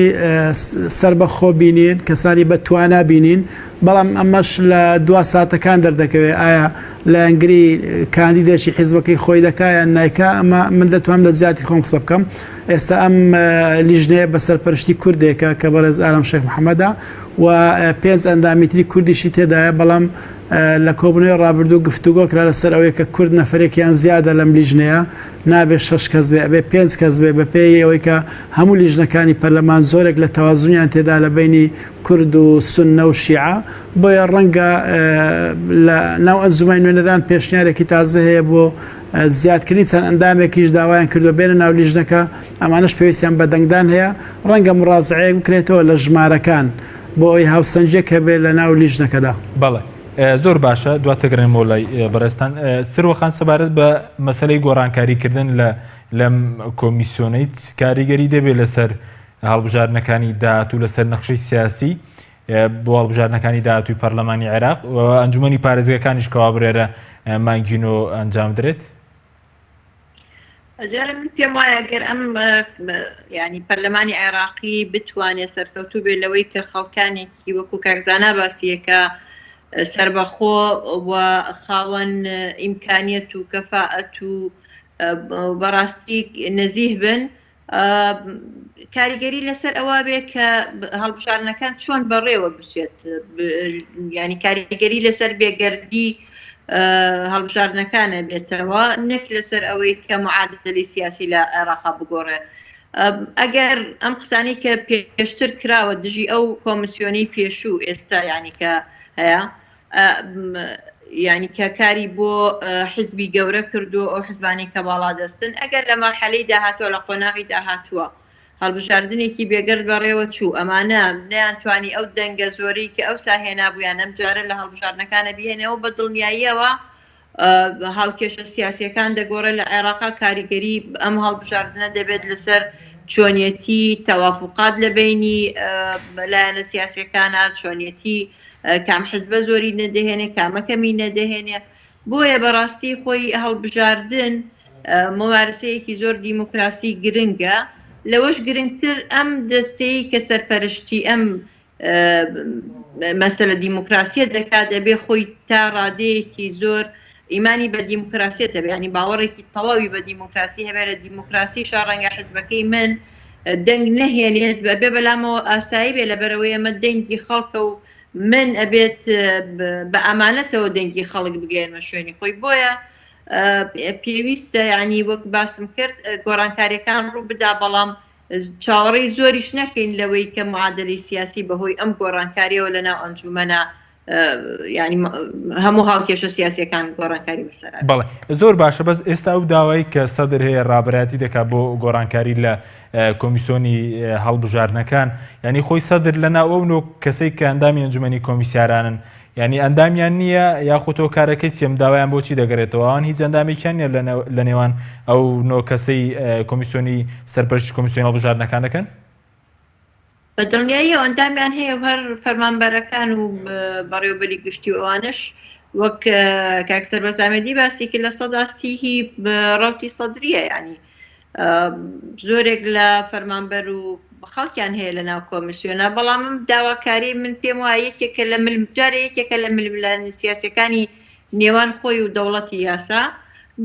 سربەخۆ بینین کەسانی بەتوانە بینین بەڵام ئەمەش لە 2 ساتەکان دەردەکەوێت ئایا لە ئەنگری کاندیدێکی حیزبەکەی خۆی دەکایان نایکا ئەمە من دەتوانم لە زیاتی خۆم قسە بکەم ئێستا ئەم لیژنەیە بە سەرپەرشتی کوردێکە کە بەڕێز ئارام شێخ محەممەدە و 5 ئەندامیتری کوردیشی تێدایە بەڵام لە کۆبنەوەی ڕابردوو گفتوگۆکرا لەسەر ئەوەیە کە کورد نەفرێکیان زیادە لەم لیژنەیە نابێت 6 کەس بێ ئەبێ 5 کەس بێ بە پێی ئەوەی کە هەموو لیژنەکانی پەرلەمان زۆرێک لە تەوازونیان تێدا لە بینی کورد و سونە و شیعە بۆیە ڕەنگە لە ناو ئەنجومەی نوێنەران پێشنیارێکی تازە هەیە بۆ زیادکردنی چەند ئەندامێکیش داوایان کردو بێنە ناو لیژنەکە ئەمانش پێویستیان بە دەنگدان هەیە ڕەنگە مڕاجعەیەک بکرێتەوە لە ژمارەکان بۆ ئەوی هاوسەنجێک هەبێت لە ناو لیژنەکەدا. بەڵێ زۆر باشە دواتەگرن لای بەڕێستان سروەخان سەبارەت بە مەسەلەی گۆڕانکاریکردن لەم کۆمیسیۆنیت کاریگەری دەبێت لەسەر هەڵبژارنەکانی داهاتوو لەسەر نەخشەی سیاسی بۆ هەڵبژارنەکانی داهاتووی پەرلەمانی عێراق و ئەنجومەنی پارێزگەکانیش کەوا برێرە مانگینۆ ئەنجام درێت؟ ئەجارە من پێم وایە گەر ئەم ینی پەرلەمانی عێراقی بتوانێت سەرکەوتوو بێت لەوەی کە خەڵکانێکی وەکو کاکزانە باسیەکە سربەخۆ و خاوەن ئیمکانیەت و کەفاءەت و بەڕاستی نزیه بن کاریگەری لەسەر ئەوە بێ کە هەڵبژارنەکان چۆن بەڕێوە بچێت ینی کاریگەری لەسەر بێگەردی هەڵبژارنەکانە بێتەوە نەک لەسەر ئەوەی کە معادلەی سیاسی لە عێراقا بگۆڕێ. ئەگەر ئەم قسانی کە پێشتر کراوە دژی ئەو کۆمسیۆنی پێشوو ئێستا ینی کە هەیە ینی کە کاری بۆ حیزبی گەورە کردو ئەو حزبانی کە باڵا دەستن ئەگەر لە مەرحەلەی داهاتووە لە قۆناغی داهاتووە هەڵبژاردنێکی بێگەرد بەڕێوە چوو ئەمانە نەیانتوانی ئەو دەنگە زۆری کە ئەو ساهێنا بوویان ئەم جارە لە هەڵبژاردنەکانە بهێنەوە بە دڵنیاییەوە هاوکێشە سیاسیەکان دەگۆڕێت لە عێراقا کاریگەری ئەم هەڵبژاردنە دەبێت لەسەر چۆنیەتی تەوافقات لە بینی لایەنە سیاسیەکانە چۆنیەتی کام حزبە زۆری نەدەهێنێ کامەکەمی نەدەهێنێ بۆیە بەڕاستی خۆی هەڵبژاردن مەوارسەیەکی زۆر دیموکراسی گرنگە لەوەش گرنگتر ئەم دەستەی کە سەرپەرشتی ئەم مەسەلە دیموکراسیە دەکات دەبێ خۆی تا ڕادەیەکی زۆر ئیمانی بە دیموکراسیەتە ینی باوەڕێکی تەواوی بە دیموکراسی هەبێت لە دیموکراسی شاڕەنگە حزبەکەی من دەنگ نەهێنێت بەبێ بەلامەوە ئاسایی بێ لەبەرەوەی ئەمە دەنگی خەڵکە و من ئەبێت بە ئەمانەتەوە دەنگی خەڵک بگەێنمە شوێنی خۆی بۆیە پێویستە ینی وەک باسم کرد گۆڕانکاریەکان ڕوو بدا بەڵام چاوەڕێی زۆریش نەکەین لەوەی کە معادلی سیاسی بەهۆی ئەم گۆڕانکاریەوە لەناو ئەنجومەنە ینی هەموو هاوکێشە سیاسیەکان گۆڕانکاری بەسەر بەڵێ زۆر باشە بەس ئێستا ئەو داوای کە سەدر هەیە ڕابەتی دەکات بۆ گۆڕانکاری لە کۆمیسیۆنی هەڵبژارنەکان ینی خۆی سەدر لەناو ئەو نۆ کەسەی کە ئەندامی ئەنجومەنی کۆمیسیارانن ینی ئەندامیان نییە یاخۆتۆ کارەکەی چێم داوایان بۆچی دەگەرێتەوە ئەوان هیچ ئەندامێکیان نیە لە نێوان ئەو نۆ کەسەی کۆمیسیۆنی سەرپەرشتی کۆمیسیۆنی هەڵبژارنەکان دەکەن بە دڵنیایی ئەندامیان هەیە هەر فەرمانبەرەکان و بەڕێوەبەری گشتی ئەوانش وەک کاکسەر بەزامەدی باسی کرد لە سەدا سیهی ڕەوتی سەدریە ینی زۆرێک لە فەرمانبەر و خەڵکیان هەیە لە ناو کۆمیسیۆنە بەڵام داواکاری من پێم وایە یەکێکە لە جارە یەکێکە لە ململانی سیاسەکانی نێوان خۆی و دەوڵەتی یاسا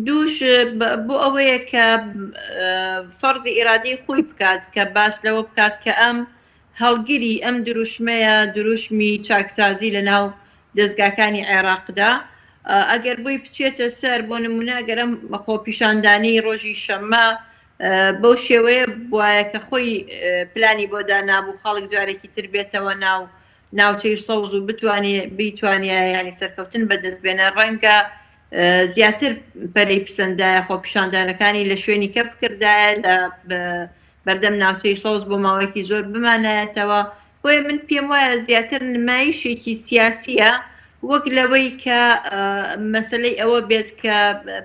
دووش بۆ ئەوەیە کە فەرزی ئیرادەی خۆی بکات کە باس لەوە بکات کە ئەم هەڵگیری ئەم دروشمەیە دروشمی چاکسازی لە ناو دەستگاکانی عێراقدا ئەگەر بۆی بچێتە سەر بۆ نمونە گەرم خۆپیشاندانی ڕۆژی شەممە بەو شێوەیە وایە کە خۆی پلانی بۆ دانابوو خەڵک جارێکی تر بێتەوە ناوچەی سەوز و بیتوانە ینی سەرکەوتن بەدەست بێنە ڕەنگە زیاتر پەرەی پسەندایە خۆپیشاندانەکانی لە شوێنی کە بکردایە لە بەردەم ناوچەی سەوز بۆ ماوەیەکی زۆر بمانایەتەوە بۆیە من پێم وایە زیاتر نمایشێکی سیاسیە وەک لەوەی کە مەسلەی ئەوە بێت کە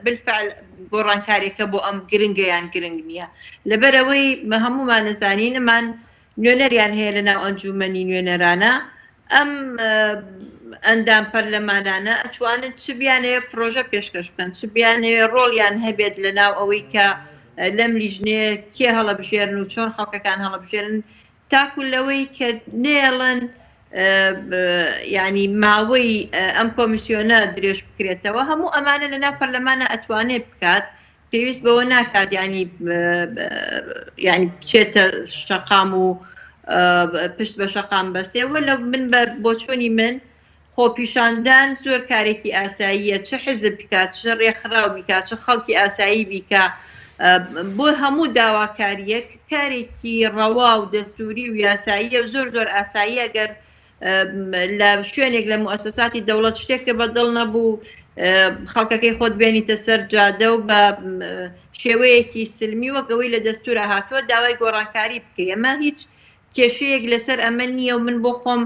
بالفعل گۆڕانکاریەکە بۆ ئەم گرنگە یان گرنگ نییە لەبەرەوەی هەمومان نزانینمان نوێنەریان هەیە لە ناو ئەنجومەنی نوێنەرانە ئەم ئەندام پەرلەمانانە ئەتوانن چ بیانەوە پرۆژە پێشکەش بکەن چ بیانەوە ڕۆڵیان هەبێت لە ناو ئەوەی کە لەم لیژنێ کێ هەڵەبژێرن و چۆن خەڵکەکان هەڵەبژێرن تاکو لەوەی کە نێڵن ینی ماوەی ئەم کۆمیسیۆنە درێژ بکرێتەوە هەموو ئەمانە لە ناو پەرلەمانە ئەتوانێت بکات پێویست بەوە ناکات ینی بچێتە شەقام و پشت بە شەقام بەستێەوە لە من بۆ چۆنی من خۆپیشاندان زۆر کارێکی ئاساییە چه حزب بکات چه ڕێکخراو بیکات چه خەڵکی ئاسایی بیکە بۆ هەموو داواکاریەک کارێکی ڕەوا و دەستوری و یاساییە و زۆر زۆر ئاسایی ئەگەر لە شوێنێک لە موسساتی دەوڵەت شتێککە بەدڵ نەبوو خەڵکەکەی خۆت بێنیتە سەر جادە و بە شێوەیەکی سلمی وەکەوەی لە دەستورە هاتووە داوای گۆڕانکاری بکە ئەمە هیچ کێشەیەک لەسەر ئەمە نییە و من بۆ خۆم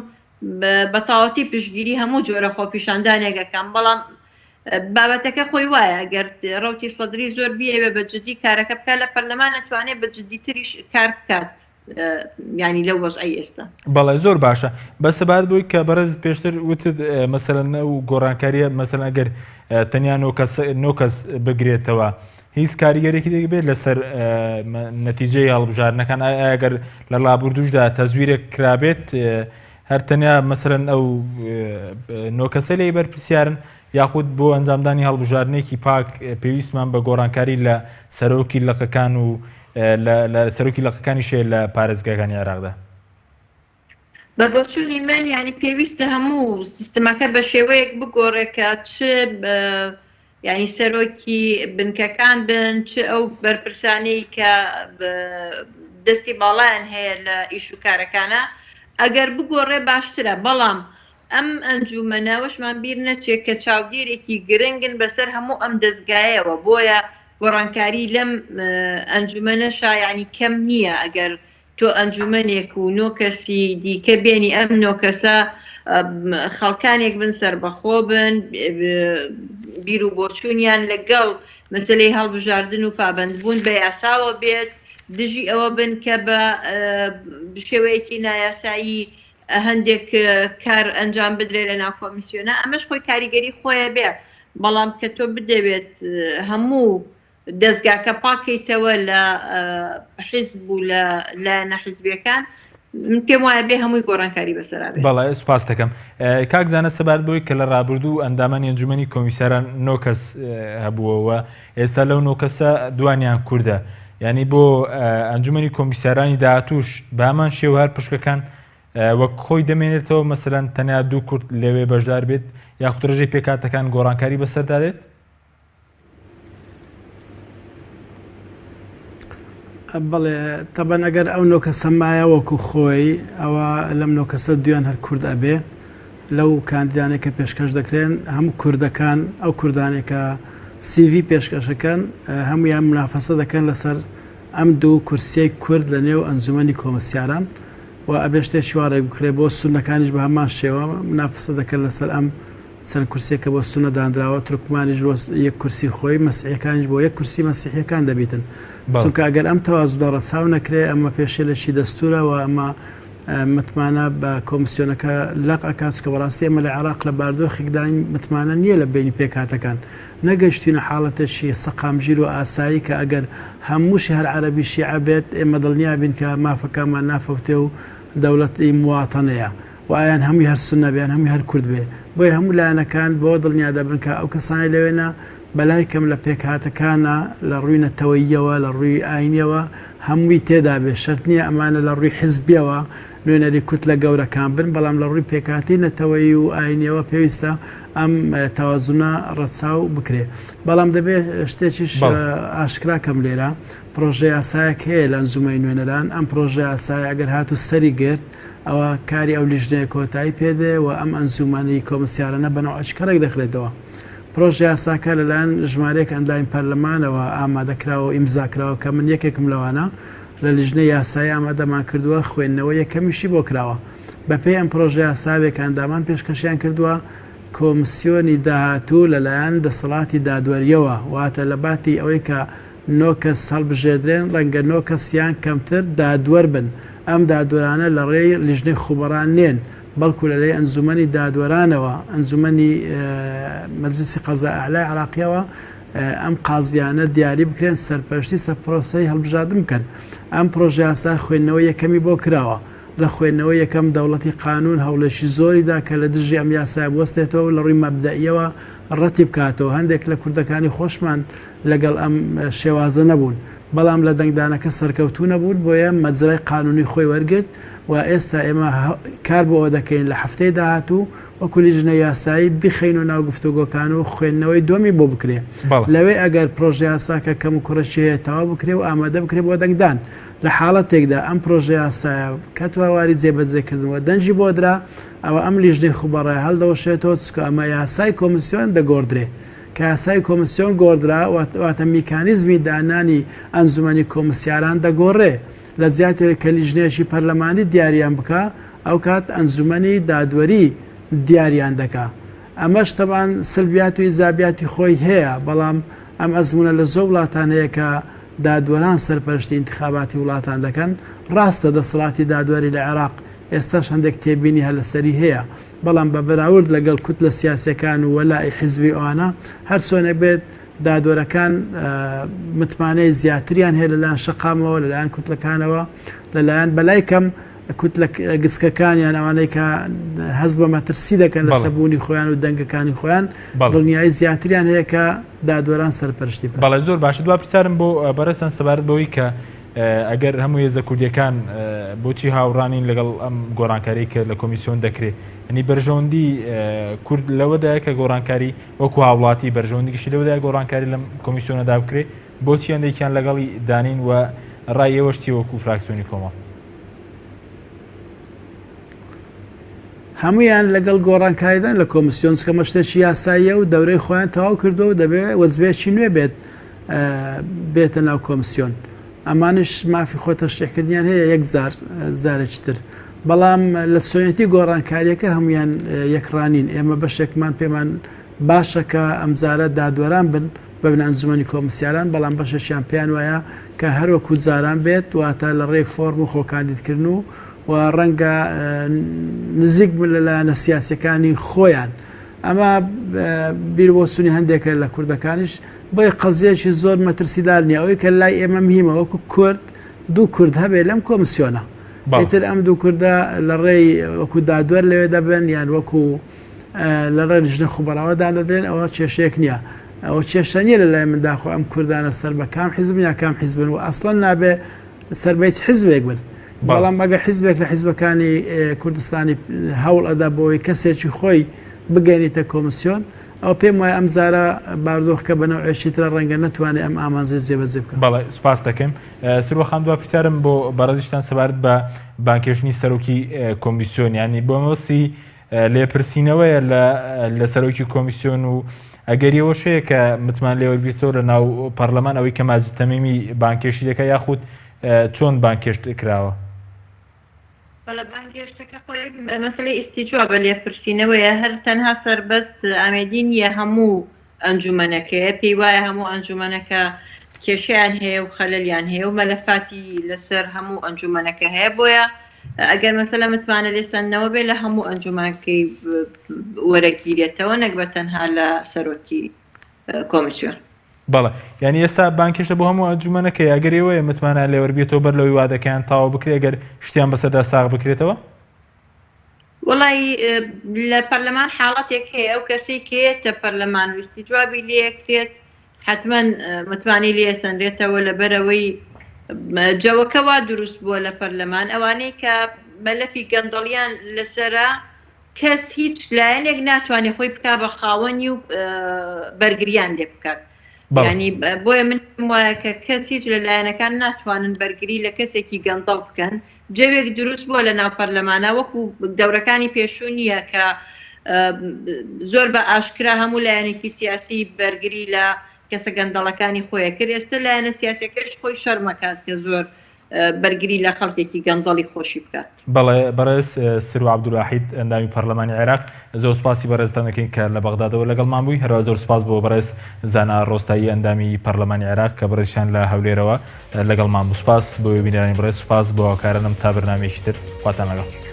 بە تاواتی پشتگیری هەموو جۆرە خۆپیشاندانێکەکەم بەڵام بابەتەکە خۆی وایە ئەگەر ڕەوتی سەدری زۆر بیەوێ بە جددی کارەکە بکات لە پەرلەمان ئەتوانێت بە جددیتریش کار بکات ینی لەو وەزعی ئێستا بەڵێ زۆر باشە بەسەبات بووی کە بەرز پێشتر وتت مەسەلەن و گۆڕانکاریە مەسەلەن ئەگەر تەنیا نۆکەس بگرێتەوە هیچ کاریگەرێکی دەبێت لەسەر نەتیجەی هەڵبژارنەکان ئەگەر لە ڕابردوشدا تەزویرێک کرابێت هەر تەنیا مەسەلەن ئەو نۆکەسە لێی بەرپرسیارن یاخود بۆ ئەنجامدانی هەڵبژارنێکی پاک پێویستمان بە گۆڕانکاری لە سەرۆکی لەقەکان و لە سەرۆکی لەقەکانی شێ لە پارێزگاکانی عێراقدا بە بۆچوونی من ینی پێویستە هەموو سیستمەکە بە شێوەیەک بگۆڕێکە چ ینی سەرۆکی بنکەکان بن چ ئەو بەرپرسانەی کە دەستی باڵایان هەیە لە ئیش و کارەکانە ئەگەر بگۆڕێ باشترە بەڵام ئەم ئەنجومەنەوەشمان بیر نەچێت کە چاودێرێکی گرنگن بەسەر هەموو ئەم دەستگایەوە بۆیە گۆڕانکاری لەم ئەنجومەنەشا ینی کەم نییە ئەگەر تۆ ئەنجومەنێک و نۆ کەسی دیکە بێنی ئەم نۆکەسە خەڵکانێک بن سەربەخۆ بن بیر و بۆچوونیان لەگەڵ مەسلەی هەڵبژاردن و پابندبوون بە یاساوە بێت دژی ئەوە بن کە بە شێوەیەکی نایاسایی هەندێک کار ئەنجام بدرێ لە ناو کۆمیسیۆنە ئەمەش خۆی کاریگەری خۆیە بێ بەڵام کە تۆ بدەوێت هەموو دەستگاکە پاکەیتەوە لە حیزب و لە نەحیزبیەکان من پێم وایە بێ هەمووی گۆڕانکاری بەسەرا بێت. بەڵێ سوپاس دەکەم. کاک زانە سەبارەت بۆی کە لە ڕابردوو ئەندامانی ئەنجومەنی کۆمیساران 9 کەس هەبووەوە ئێستا لەو 9 کەسە دوانیان کوردە یعنی بۆ ئەنجومەنی کۆمیسارانی داهاتووش بە هەمان شێوە هەر پشکەکان وەک خۆی دەمێنێتەوە مەسەلەن تەنیا 2 کورد لەوێ بەشدار بێت یاخود ڕێژەی پێکاتەکان گۆڕانکاری بەسەردادێت؟ بەڵێ تەبەن ئەگەر ئەو نۆکە سەمایە وەکو خۆی ئەوە لەم نۆکەسە دویان هەر کورد ئەبێ لەو کاندیدانێک کە پێشکەش دەکرێن هەموو کوردەکان ئەو کوردانێکە CV پێشکەشەکەن هەمویان منافەسە دەکەن لەسەر ئەم دوو کورسیەی کورد لە نێو ئەنجومەنی کۆمەسیاران و ئەبێ شتێکی وا ڕێک بکرێ بۆ سونەکانیش بە هەمان شێوە منافەسە دەکەن لەسەر ئەم چەند کورسێکە بۆ سونە دانراوە تورکمانیش بۆ یەک کورسی خۆی مەسیحیەکانیش بۆ یەک کورسی مەسیحیەکان دەبیتن چونکە ئەگەر ئەم تەوازنە ڕەچاو نەکرێ ئەمە پێشێلەشی دەستورەوە ئەمە متمانە بە کۆمسیۆنەکە لەق ئەکات کە بەڕاستی ئەمە لە عێراق لە باردۆخێکدانی متمانە نییە لە بینی پێکاتەکان نەگەشتینە حاڵەتەشی سەقامگیر و ئاسایی کە ئەگەر هەمووشی هەر عەرەبی شیعە بێت ئێمە دڵنیا بین کە مافەکانمان نافەوتێ و دەوڵەتی مواتەنەیە و ئایان هەمووی هەر سونە بێن هەمووی هەر کورد بێ بۆی هەموو لایەنەکان بۆ دڵنیا دەبن کە ئەو کەسانی لەوێنە بەلای کەم لە پێکهاتەکانە لە ڕووی نەتەوەییەوە لە ڕووی ئاینیەوە هەمووی تێدا بێ شەرت نییە ئەمانە لە ڕووی حیزبیەوە نوێنەری کوت لە گەورەکان بن بەڵام لە ڕووی پێکاتی نەتەوەیی و ئاینیەوە پێویستە ئەم تەوازونە ڕەچاو بکرێ بەڵام دەبێت شتێکیش ئاشکراکەم لێرە پرۆژه یاسایەک هەیە لە ئەنجومەی نوێنەران ئەم پرۆژه یاسای ئەگەر هاتو سەری گرت ئەوە کاری ئەو لیژنەیە کۆتایی پێدێ و ئەم ئەنجومانی کۆمسیارانە بەناو ئەشکەرێک دەخرێتەوە پرۆژه یاساکە لەلایەن ژمارەیەک ئەنداین پەرلەمانەوە ئامادەکراوە ئیمزاکراوە کە من یەکێکم لەوانە لە لیژنەی یاسایی ئامادەمان کردووە خوێندنەوە یەکەمیشی بۆ کراوە بەپێی ئەم پرۆژه یاساوێک ئەندامان پێشکەشیان کردووە کۆمسیۆنی داهاتوو لەلایەن دەسەڵاتی دادوەریەوە واتە لە باتی ئەوەی کە نۆ کەس هەڵبژێدرێن ڕەنگە نۆ کەسیان کەمتر دادوەر بن ئەم دادوەرانە لە ڕێی لیژنەی خوبەران نێن بەڵکو لە لای ئەنجومەنی دادوەرانەوە ئەنجومەنی مەجلیسی قەزای ئاعلای عێراقیەوە ئەم قازیانە دیاری بکرێن سەرپەرشتی سەر پرۆسەی هەڵبژاردن بکەن ئەم پرۆژه یاسا خوێندنەوە یەکەمی بۆ کراوە لە خوێندنەوە یەکەم دەوڵەتی قانون هەوڵێکی زۆریدا کە لە دژی ئەم یاسای بوەستێتەوە لە ڕووی مەبدەئیەوە ڕەتی بکاتەوە هەندێک لە کوردەکانی خۆشمان لەگەڵ ئەم شێوازە نەبوون بەڵام لە دەنگدانەکە سەرکەوتوو نەبوون بۆیە مەجرای قانونی خۆی وەرگرت و ئێستا ئێمە کار بۆ ئەوە دەکەین لە هەفتەی داهاتوو وەکو لیژنە یاسایی بخەین و ناو گفتوگۆکان و خوێندنەوەی دومی بۆ بکرێ لەوێ ئەگەر پرۆژه یاساکە کەم و کوڕەشی هەیە تەواو بکرێ و ئامادە بکرێ بۆ دەنگدان لە حاڵەتێکدا ئەم پرۆژه یاسایە کە تواواری جێبەجێکردنەوە دەنجی بۆ درا ئەوە ئەم لیژنەی خوبەڕای هەڵدەوەشێتەوە چکە ئەمە یاسای کۆمسیۆن دەگۆڕدرێ کە یاسای کۆمسیۆن گۆڕدرا واتە میکانیزمی دانانی ئەنجومەنی کۆمسیاران دەگۆڕێ لە جیاتەوەی کە لیژنێکی پەرلەمانی دیاریان بکە ئەو کات ئەنجومەنی دادوەری دیاریان دەکا ئەمەش تەبان سلبیات و ئیزابیاتی خۆی هەیە بەڵام ئەم ئەزمونە لە زۆر وڵاتان هەیە کە دادوەران سەرپەرشتی انتخاباتی وڵاتان دەکەن ڕاستە دەسەڵاتی دادوەری لە عێراق ئێستاش هەندێک تێبینی هەلەسەری هەیە بەڵام بە بەراورد لەگەڵ کوت لە سیاسەکان و وەلای حیزبی ئەوانە هەر چۆنێک بێت دادوەرەکان متمانەی زیاتریان هەیە لەلایەن شەقامەوە لەلایەن کوتلەکانەوە لەلایەن بەلای کەم کوت لە گچکەکانیان ئەوانەی کە هەست بە مەترسی دەکەن لە سەبوونی خۆیان و دەنگەکانی خۆیان دڵنیایی زیاتریان هەیە کە دادوەران سەرپەرشتی بکەن. بەڵێ زۆر باشە دوا پرسیارم بۆ بەرەسەن سەبارەت بەوەی کە ئەگەر هەموو هێزە کوردیەکان بۆچی هاوڕانین لەگەڵ ئەم گۆڕانکاری کە لە کۆمیسیۆن دەکرێت ئەنی بەرژەوەندی کورد لەوەدایە کە گۆڕانکاری وەکو هاوڵاتی بەرژەوەندیگەشی لەوەدای گۆڕانکاری لەم کۆمیسیۆنەدا بکرێت بۆچی هەندێکیان لەگەڵی دانین و ڕایەوەشتی وەکو فراکسیۆنی کۆمەڵ هەمویان لەگەڵ گۆڕانکاریدان لە کۆمیسیۆن کە مەشتێکی یاساییە و دەورەی خۆیان تەواو کردەوە دەبێت وەزبێکی نوێ بێتە ناو کۆمیسیۆن ئەمانش مافی خۆتە شتێکردیان هەیە یەک زارێکی تر بەڵام لە چۆنیەتی گۆڕانکاریەکە هەمویان یەکڕانین ئێمە بەشێکمان پێمان باشە کە ئەمجارە دادوەران بن بەبن ئەنجومەنی کۆمسیاران بەڵام بەشەشیان پێیان وایە کە هەروەکو جاران بێت واتە لە ڕێی فۆرم و خۆکاندیدکردن و ڕەنگە نزیک لەلایەنە سیاسەکانی خۆیان ئەمە بیر بۆ سونی هەندێکە لە کوردەکانیش بۆی قەزیەکی زۆر مەترسیدار نییە ئەوەی کە لای ئێمە مهمە وەکو کورد دوو کورد هەبێت لەم کۆمسیۆنە ئیتر ئەم دوو کوردە لە ڕێی وەکو دادوەر لەوێ دەبن یان وەکو لە ڕێ لیژنە خوبەڕەوەدا دەدرێن ئەوە کێشەیەک نییە ئەوە کێشە نییە لە لای منداخۆ ئەم کوردانە سەر بە کام حیزب یا کام حیزبن و ئەسڵەن نابێ سەربەیت حیزبێک بن بەڵام ئەگە حیزبێک لە حیزبەکانی کوردستانی هەوڵ ئەدا بۆی کەسێکی خۆی بگەینیتە کۆمسیۆن ئەو پێم وایە ئەم زارە بارودۆخەکە بەنەوەیەکی ترە ڕەنگە نەتوانێت ئەم ئامانزەی جێبەجێ بکەن. بەڵێ سوپاس دەکەم. سروە خان دوا پرسیارم بۆ بەڕێزیشتان سەبارەت بە بانکێشتنی سەرۆکی کۆمیسیۆن، ینی بۆ مەبەستی لێپرسینەوەیە لە سەرۆکی کۆمیسیۆن و ئەگەریەوە شەیە کە متمان لێوەربێتەوە لە ناو پەرلەمان ئەوەی کە ماجد تەمیمی بانکێشی دەکە یاخود چۆن بانکێشت کراوە؟ بەڵە بانگێشتەکە خۆی مەسلەی ئیستیجوا بە لێپرسینەوەیە، هەر تەنها سەربەست ئامێدی نیە هەموو ئەنجومەنەکەیە، پێی وایە هەموو ئەنجومەنەکە کێشیان هەیە و خەلەلیان هەیە و مەلەفاتی لەسەر هەموو ئەنجومەنەکە هەیە، بۆیە ئەگەر مەسەلە متمانە لێسەندنەوە بێ لە هەموو ئەنجومەکەی وەرەگیرێتەوە نەک بە تەنها لە سەرۆکی کۆمیسیۆن. بەڵێ ینی ئێستا بانکێشە بۆ هەموو ئەنجومەنەکەی ئەگەرەوەی متمانە لێوەربێتەوە بەر لەوەی وادەکەیان تاوا بکرێت ئەگەر شتیان بەسەردا ساغ بکرێتەوە؟ وڵی لە پەرلەمان حاڵەتێک هەیە، ئەو کەسێک کێتە پەرلەمان ویستی جوابی لێکرێت حتمما متمانی لێسەنرێتەوە لەبەرەوەی جەوەکەوا دروست بووە لە پەرلەمان، ئەوانەی کە مەلەفی گەندەڵیان لەسرە کەس هیچ لایەنێک ناتوانێت خۆی بک بە خاوەنی و بەرگریان لێ بکات. ینی بۆیە من وایە کە کەس هیچ لە لایەنەکان ناتوانن بەرگری لە کەسێکی گەندەڵ بکەن. جەوێک دروست بووە لە ناو پەرلەمانە وەکو دەورەکانی پێشوو نییە کە زۆر بە ئاشکرا هەموو لایەنێکی سیاسی بەرگری لە کەسە گەندەڵەکانی خۆیە کرد. ئێستا لایەنە سیاسەکەش خۆی شەرمەکات کە زۆر بەرگری لە خەڵکێکی گەندەڵی خۆشی بکات. بەڵێ بەڕێز سرو عەبدوڵواحید ئەندامی پەرلەمانی عێراق، زۆر سوپاسی بەڕێزتان دەکەین کە لە بەغدادەوە لەگەڵمان بووی. هەروە زۆر سوپاس بۆ بەڕێز زانا ڕۆستایی ئەندامی پەرلەمانی عێراق کە بەڕێزیان لە هەولێرەوە لەگەڵمان بوو. سوپاس بۆ بینەرانی بەڕێز، سوپاس بۆ هاوکارانم تا بەرنامەیەکی تر، خواتان لەگەڵ.